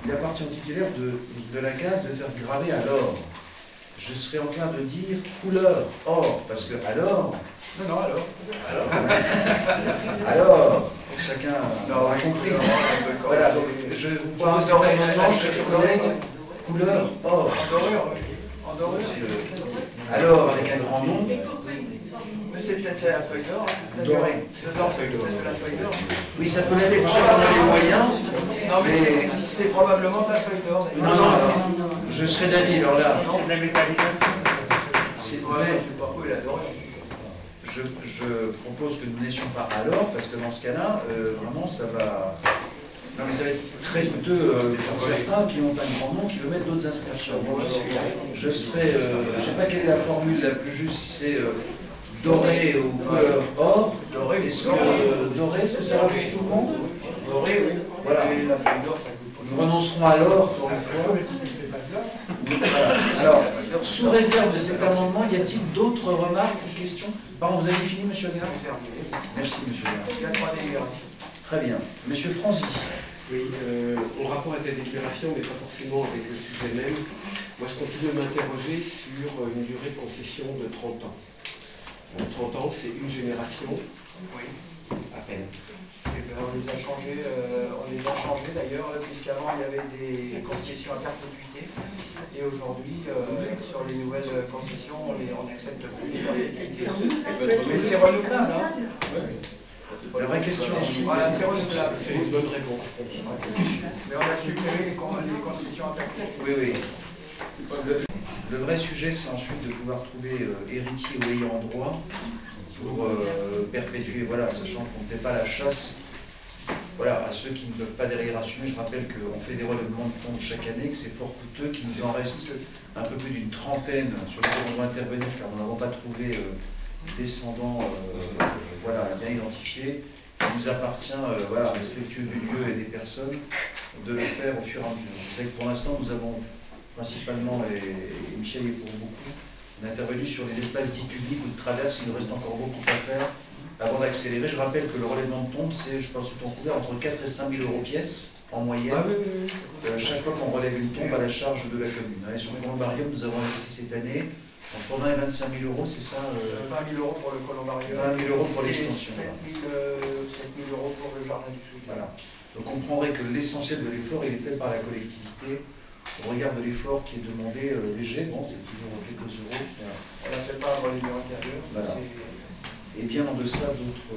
[SPEAKER 1] Il appartient au titulaire de la case de faire graver à l'or. Je serais enclin de dire couleur or, parce que alors.
[SPEAKER 11] Non, non, alors.
[SPEAKER 1] Alors, chacun aura compris. Voilà, donc je vous propose cet amendement, chers collègues, couleur or.
[SPEAKER 11] En dorure.
[SPEAKER 1] Alors, avec un grand nom.
[SPEAKER 11] Mais c'est peut-être la feuille d'or.
[SPEAKER 1] Doré.
[SPEAKER 11] C'est la feuille d'or.
[SPEAKER 1] Oui, ça peut l'être pour chacun dans les moyens.
[SPEAKER 11] Non, mais c'est probablement de la feuille d'or.
[SPEAKER 1] Non, non, je serais d'avis, alors là.
[SPEAKER 11] Non,
[SPEAKER 1] la métallisation. S'il vous plaît.
[SPEAKER 11] Il a doré.
[SPEAKER 1] Je propose que nous ne laissions pas alors, parce que dans ce cas-là, vraiment, ça va. Non, mais ça va être très coûteux pour certains qui ont un grand nom, qui veulent mettre d'autres inscriptions. Moi, je serais. Je ne sais pas quelle est la formule la plus juste, si c'est doré ou couleur or. Doré, est-ce que ça va pour tout le monde? Doré, oui. Voilà.
[SPEAKER 11] La feuille d'or, ça coûte.
[SPEAKER 1] Nous renoncerons à l'or pour une fois. Voilà. Alors, sous réserve de cet amendement, y a-t-il d'autres remarques ou questions? Pardon, vous avez fini, monsieur Gare? Merci, monsieur Gare.
[SPEAKER 11] Il y a 3 délibérations.
[SPEAKER 1] Très bien. Monsieur Franzy.
[SPEAKER 3] Oui, en rapport avec la délibération, mais pas forcément avec le sujet même, moi je continue de m'interroger sur une durée de concession de 30 ans. 30 ans, c'est une génération,
[SPEAKER 11] Oui.
[SPEAKER 3] à peine.
[SPEAKER 11] Eh ben, on les a changés d'ailleurs, puisqu'avant il y avait des concessions à perpétuité. Et aujourd'hui, sur les nouvelles concessions, on n'accepte plus les perpétuités. Mais c'est renouvelable, hein?
[SPEAKER 1] La vraie question.
[SPEAKER 11] Voilà, c'est renouvelable.
[SPEAKER 3] C'est une bonne réponse.
[SPEAKER 11] Mais on a supprimé les concessions à perpétuité.
[SPEAKER 1] Oui, oui. Le vrai sujet, c'est ensuite de pouvoir trouver héritier ou ayant droit pour perpétuer, voilà, sachant qu'on ne fait pas la chasse. Voilà, à ceux qui ne peuvent pas derrière assumer, je rappelle qu'on fait des relèvements de compte chaque année, que c'est fort coûteux, qu'il nous en reste un peu plus d'une trentaine sur lesquels on doit intervenir car nous n'avons pas trouvé descendants voilà, bien identifiés. Il nous appartient, voilà, respectueux du lieu et des personnes, de le faire au fur et à mesure. Vous savez que pour l'instant, nous avons principalement, et Michel y est pour beaucoup, on a intervenu sur les espaces dits publics ou de traverse, il nous reste encore beaucoup à faire. Avant d'accélérer, je rappelle que le relèvement de tombe, c'est, je pense, entre 4 et 5 000 euros pièce en moyenne. Chaque fois qu'on relève une tombe à la charge de la commune. Et sur le columbarium, nous avons investi cette année entre 20 et 25 000 euros, c'est ça
[SPEAKER 11] 20 000 euros pour le columbarium.
[SPEAKER 1] 20 000 euros pour l'extension.
[SPEAKER 11] 7 000 euros pour le jardin du Sud.
[SPEAKER 1] Voilà. Donc on comprendrait que l'essentiel de l'effort, il est fait par la collectivité. Au regard de l'effort qui est demandé léger, bon, c'est toujours quelques euros.
[SPEAKER 11] On n'a fait pas avoir les murs intérieurs.
[SPEAKER 1] Voilà. Et bien en deçà d'autres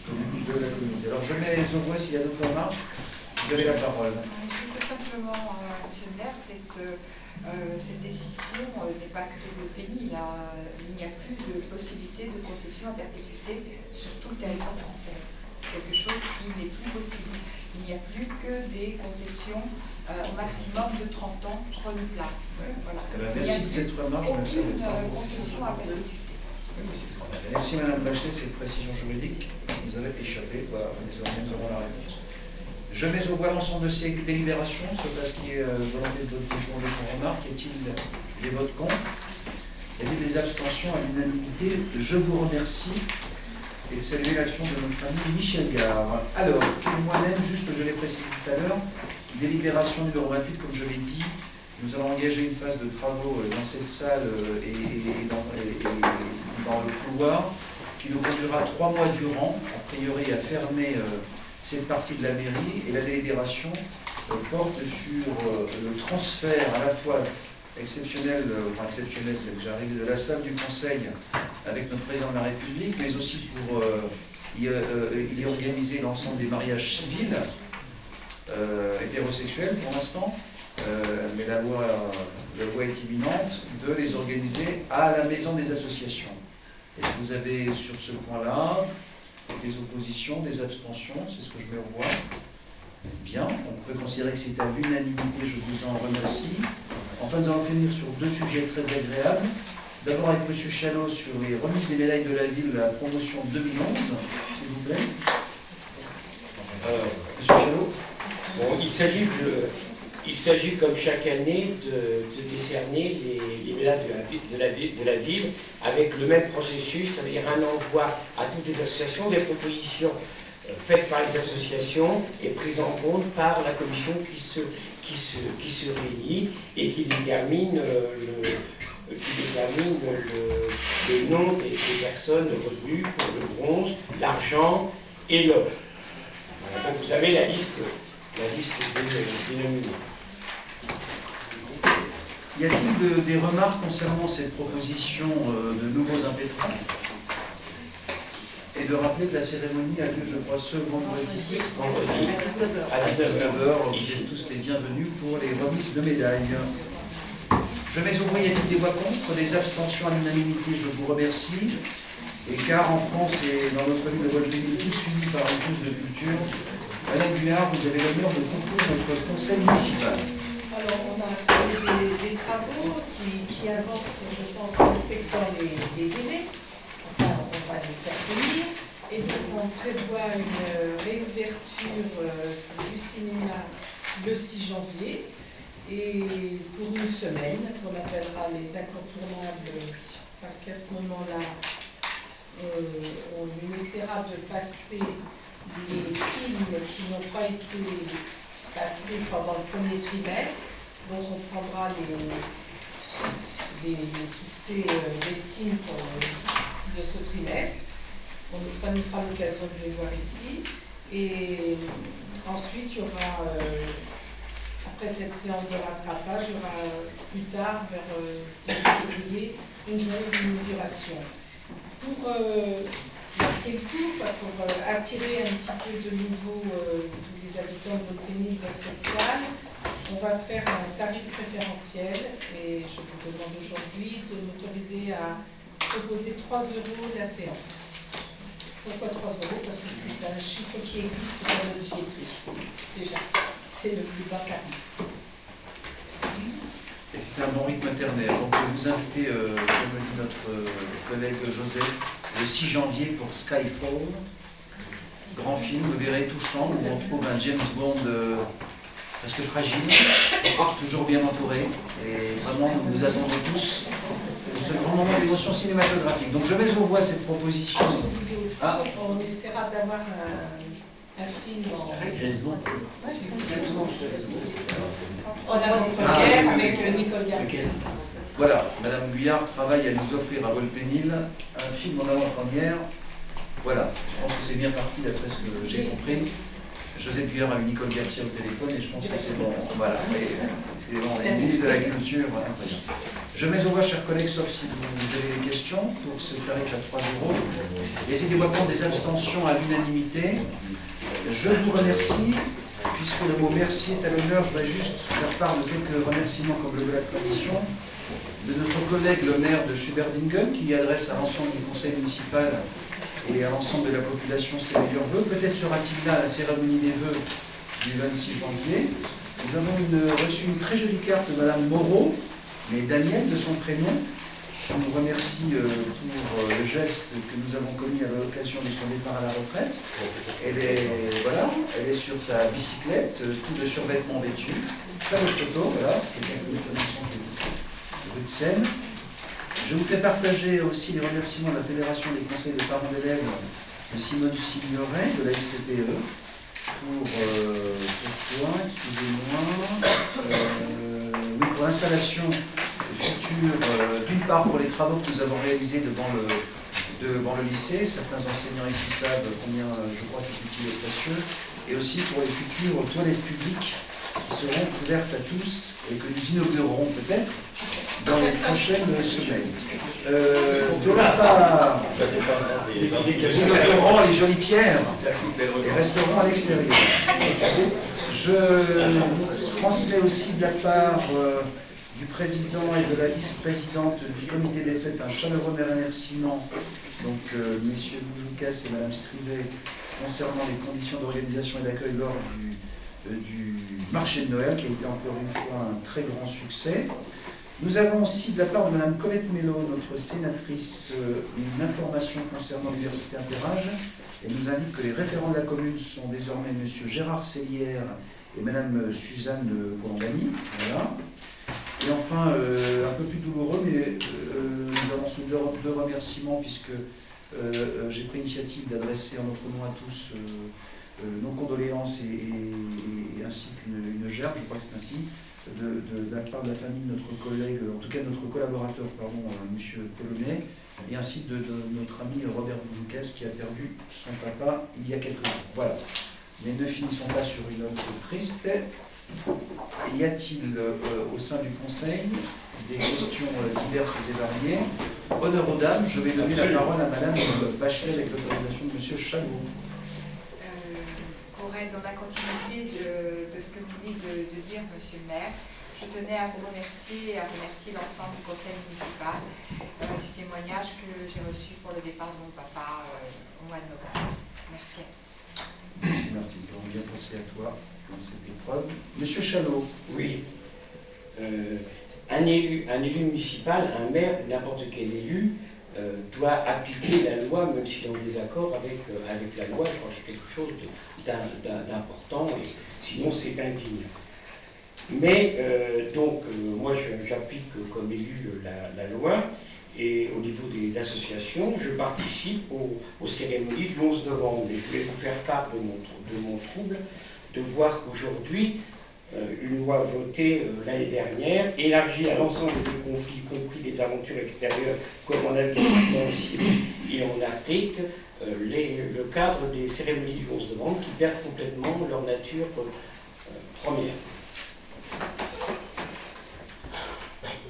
[SPEAKER 1] communes de la communauté. Alors je mets aux voix s'il y a d'autres remarques. Vous avez la parole.
[SPEAKER 14] Juste simplement, monsieur le maire, cette décision n'est pas que de votre pays. Il n'y a plus de possibilité de concession à perpétuité sur tout le territoire français. Quelque chose qui n'est plus possible. Il n'y a plus que des concessions au maximum de 30 ans renouvelables. Voilà.
[SPEAKER 1] Merci de cette remarque.
[SPEAKER 14] Aucune concession à perpétuité.
[SPEAKER 1] Merci Madame Bachet, cette précision juridique. Vous avez échappé. Voilà, désormais nous avons la réponse. Je mets au voie l'ensemble de ces délibérations, sauf à ce qui est volonté de voter jour de remarque. Y a-t-il des votes contre? Y a-t-il des abstentions à l'unanimité? Je vous remercie et de saluer l'action de notre ami Michel Gare. Alors, moi-même, juste, je l'ai précisé tout à l'heure, délibération numéro 28, comme je l'ai dit, nous allons engager une phase de travaux dans cette salle et dans le couloir qui nous conduira 3 mois durant, a priori à fermer cette partie de la mairie, et la délibération porte sur le transfert à la fois exceptionnel, c'est que j'arrive de la salle du Conseil avec notre président de la République, mais aussi pour y organiser l'ensemble des mariages civils, hétérosexuels pour l'instant, mais la loi est imminente, de les organiser à la maison des associations. Et vous avez sur ce point-là des oppositions, des abstentions, c'est ce que je mets au voie. Bien, on peut considérer que c'est à l'unanimité, je vous en remercie. Enfin, nous allons finir sur 2 sujets très agréables. D'abord avec M. Chalot sur les remises des médailles de la ville de la promotion 2011, s'il vous plaît.
[SPEAKER 15] Alors,
[SPEAKER 1] M. Chalot.
[SPEAKER 15] Bon, il s'agit
[SPEAKER 3] il s'agit, comme chaque année, de décerner les médailles de la ville avec le même processus, c'est-à-dire un envoi à toutes les associations, des propositions faites par les associations et prises en compte par la commission qui se réunit et qui détermine le nom des personnes retenues pour le bronze, l'argent et l'or. Voilà, donc vous avez la liste des nominés.
[SPEAKER 1] Y a-t-il des remarques concernant cette proposition de nouveaux impétrants? Et de rappeler que la cérémonie a lieu, je crois, ce vendredi à 19h. Vous êtes tous les bienvenus pour les remises de médailles. Je mets au point, y a-t-il des voix contre, des abstentions à l'unanimité? Je vous remercie. Et car en France et dans notre ville de Wolpénil, tout suivi par une touche de culture, Madame Guillard, vous avez l'honneur de conclure notre conseil municipal.
[SPEAKER 15] Alors, on a des travaux qui avancent, je pense, en respectant les délais. Enfin, on va les faire tenir. Et donc, on prévoit une réouverture du cinéma le 6 janvier. Et pour une semaine, qu'on appellera les incontournables, parce qu'à ce moment-là, on essaiera de passer les films qui n'ont pas été passés pendant le premier trimestre. Donc on prendra les succès d'estime de ce trimestre. Donc, ça nous fera l'occasion de les voir ici. Et ensuite, il y aura, après cette séance de rattrapage, il y aura plus tard, vers février, une journée d'inauguration. Pour marquer le coup, pour attirer un petit peu de nouveau tous les habitants de Wolpénil vers cette salle, on va faire un tarif préférentiel et je vous demande aujourd'hui de m'autoriser à proposer 3 € la séance. Pourquoi 3 €? Parce que c'est un chiffre qui existe dans notre billetterie. Déjà, c'est le plus bas tarif.
[SPEAKER 1] Et c'est un bon rythme ternaire. Donc vous invitez, comme le dit notre collègue Josette, le 6 janvier pour Skyfall. Grand film, vous verrez, touchant, où on trouve un James Bond presque fragile, toujours bien entouré. Et vraiment, nous nous attendons tous pour ce grand moment d'émotion cinématographique. Donc je mets au voie cette proposition.
[SPEAKER 15] On essaiera d'avoir un film en avant-première avec Nicole Garcia.
[SPEAKER 1] Voilà, Madame Guyard travaille à nous offrir à Wolpénil un film en avant-première. Voilà, je pense que c'est bien parti d'après ce que j'ai compris. José Guyard a eu Nicole Garcia au téléphone et je pense que c'est bon. Voilà, c'est bon, elle est ministre de la Culture. Voilà, très bien. Je mets au voie, chers collègues, sauf si vous avez des questions, pour ce tarif à 3 €. Il y a été des voix contre, des abstentions à l'unanimité. Je vous remercie. Puisque le mot merci est à l'honneur, je voudrais juste faire part de quelques remerciements comme le veut la tradition de notre collègue le maire de Schuberdingen qui adresse à l'ensemble du conseil municipal et à l'ensemble de la population ses meilleurs vœux. Peut-être sera-t-il là à la cérémonie des vœux du 26 janvier. Nous avons reçu une très jolie carte de Madame Moreau, mais Daniel de son prénom. On nous remercie pour le geste que nous avons commis à l'occasion de son départ à la retraite. Elle est sur sa bicyclette, tout de survêtement vêtu. Très belle photo, voilà, c'est quelqu'un que nous connaissons de rue de Seine. Je vous fais partager aussi les remerciements de la Fédération des conseils de parents d'élèves de Simone Signoret, de la FCPE, pour l'installation future, d'une part pour les travaux que nous avons réalisés devant le lycée, certains enseignants ici savent combien, je crois, c'est utile et précieux, et aussi pour les futures toilettes publiques qui seront ouvertes à tous et que nous inaugurerons peut-être dans les prochaines semaines. De la part, nous inaugurerons les jolies pierres et resteront à l'extérieur. Je transmets aussi de la part du président et de la vice-présidente du comité des fêtes un chaleureux remerciement, donc messieurs Boujoukas et madame Strivet, concernant les conditions d'organisation et d'accueil lors du marché de Noël, qui a été encore une fois un très grand succès. Nous avons aussi de la part de madame Colette Mello, notre sénatrice, une information concernant l'université Interage. Elle nous indique que les référents de la commune sont désormais monsieur Gérard Sellière et Madame Suzanne Colombani. Voilà. Et enfin, un peu plus douloureux, mais nous avons deux remerciements, puisque j'ai pris l'initiative d'adresser en notre nom à tous nos condoléances et ainsi qu'une gerbe, je crois que c'est ainsi, de la part de la famille de notre collègue, en tout cas de notre collaborateur, pardon, M. Polonais, et ainsi de notre ami Robert Boujouquès qui a perdu son papa il y a quelques jours. Voilà. Mais ne finissons pas sur une note triste. Y a-t-il au sein du Conseil des questions diverses et variées? Honneur aux dames, je vais donner la parole à Madame Bachelet avec l'autorisation de M. Chalot.
[SPEAKER 14] Pour être dans la continuité de ce que vous venez de dire, Monsieur le maire, je tenais à vous remercier et à remercier l'ensemble du conseil municipal du témoignage que j'ai reçu pour le départ de mon papa au mois de novembre. Merci à tous.
[SPEAKER 1] Merci Martine, on vient passer à toi dans cette épreuve. Monsieur Chalot.
[SPEAKER 3] Oui. Un élu municipal, un maire, n'importe quel élu, doit appliquer la loi, même s'il est en désaccord avec la loi. Je crois que c'est quelque chose d'important, et sinon c'est indigne. Mais moi j'applique comme élu la loi, et au niveau des associations, je participe aux cérémonies de l'11 novembre. Et je vais vous faire part de mon trouble de voir qu'aujourd'hui, une loi votée l'année dernière élargit à l'ensemble des conflits, y compris des aventures extérieures, comme en Afghanistan aussi et en Afrique, le cadre des cérémonies du 11 novembre qui perdent complètement leur nature première.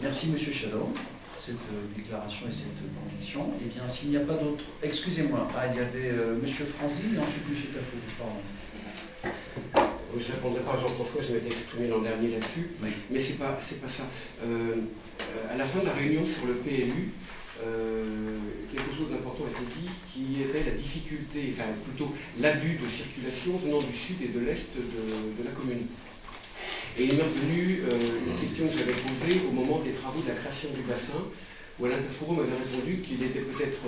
[SPEAKER 1] Merci Monsieur Chalot, cette déclaration et cette conviction. Eh bien, s'il n'y a pas d'autres... Excusez-moi, il y avait Monsieur Franzy et ensuite Monsieur Tafou, pardon.
[SPEAKER 3] Je ne répondrai pas à Jean-François, je m'étais exprimé l'an dernier là-dessus, oui. Mais c'est pas ça. À la fin de la réunion sur le PLU, quelque chose d'important a été dit, qui était la difficulté, enfin plutôt l'abus de circulation venant du sud et de l'est de la commune. Et il m'est revenu une question que j'avais posée au moment des travaux de la création du bassin, où Alain Tafouro m'avait répondu qu'il était peut-être,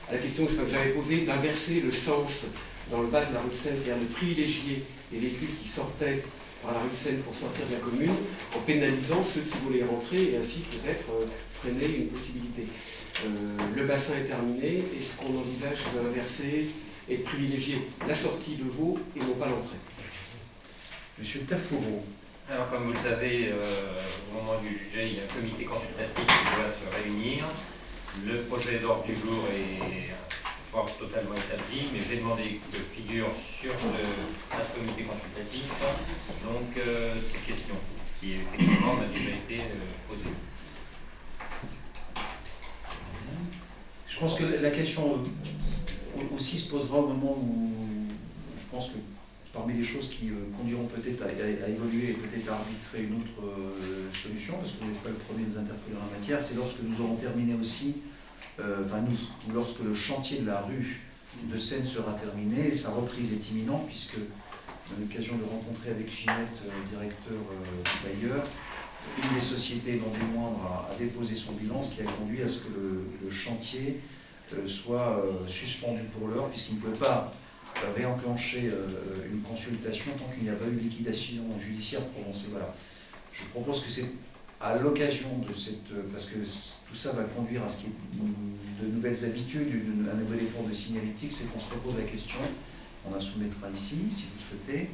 [SPEAKER 3] à la question que j'avais posée, d'inverser le sens dans le bas de la rue de Seine, c'est-à-dire de privilégier les véhicules qui sortaient par la rue de Seine pour sortir de la commune, en pénalisant ceux qui voulaient rentrer et ainsi peut-être freiner une possibilité. Le bassin est terminé, est-ce qu'on envisage d'inverser et de privilégier la sortie de Vaud et non pas l'entrée?
[SPEAKER 1] Monsieur Tafouro.
[SPEAKER 10] Alors comme vous le savez, au moment du budget, il y a un comité consultatif qui doit se réunir. Le projet d'ordre du jour est totalement établi, mais j'ai demandé que figure sur ce comité consultatif donc cette question qui effectivement m'a déjà été posée.
[SPEAKER 1] Je pense que la question aussi se posera au moment où je pense que parmi les choses qui conduiront peut-être à évoluer et peut-être à arbitrer une autre solution, parce que vous n'êtes pas le premier de nous interpeller en la matière, c'est lorsque nous aurons terminé aussi ou lorsque le chantier de la rue de Seine sera terminé, sa reprise est imminente, puisque on a l'occasion de rencontrer avec Ginette, directeur du bailleur, une des sociétés, non des moindres, a déposé son bilan, ce qui a conduit à ce que le chantier soit suspendu pour l'heure, puisqu'il ne pouvait pas réenclencher une consultation tant qu'il n'y a pas eu liquidation judiciaire prononcée. Voilà. Je propose que c'est à l'occasion de cette... parce que tout ça va conduire à ce qu'il y ait de nouvelles habitudes, un nouvel effort de signalétique, c'est qu'on se repose la question, on la soumettra ici, si vous souhaitez,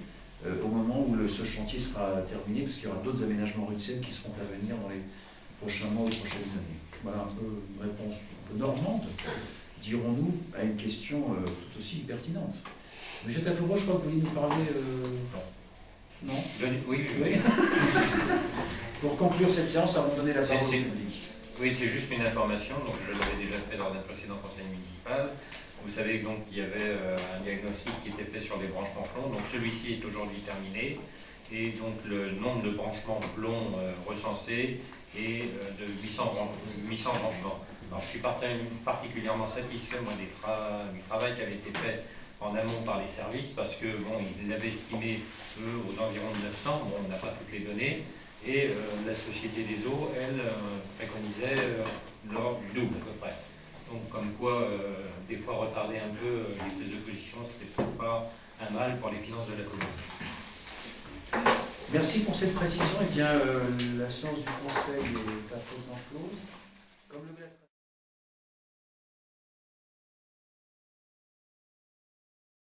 [SPEAKER 1] au moment où ce chantier sera terminé, parce qu'il y aura d'autres aménagements rue de Seine qui seront à venir dans les prochains mois ou les prochaines années. Voilà un peu une réponse un peu normande, dirons-nous, à une question tout aussi pertinente. Monsieur Tafouro, je crois que vous vouliez nous parler... Non.
[SPEAKER 10] Oui.
[SPEAKER 1] Pour conclure cette séance, avant de donner la parole au public.
[SPEAKER 10] Oui, c'est juste une information, donc je l'avais déjà fait lors d'un précédent conseil municipal. Vous savez donc qu'il y avait un diagnostic qui était fait sur les branchements plomb, donc celui-ci est aujourd'hui terminé, et donc le nombre de branchements plomb recensés est de 800 branchements. Alors je suis particulièrement satisfait moi, du travail qui avait été fait en amont par les services, parce que bon, ils l'avaient estimé eux aux environs de 900, bon, on n'a pas toutes les données, et la Société des Eaux, elle, préconisait l'ordre du double à peu près. Donc comme quoi, des fois retarder un peu les prises de position, c'était pas un mal pour les finances de la commune.
[SPEAKER 1] Merci pour cette précision. Eh bien, la séance du Conseil est à présent close. Comme le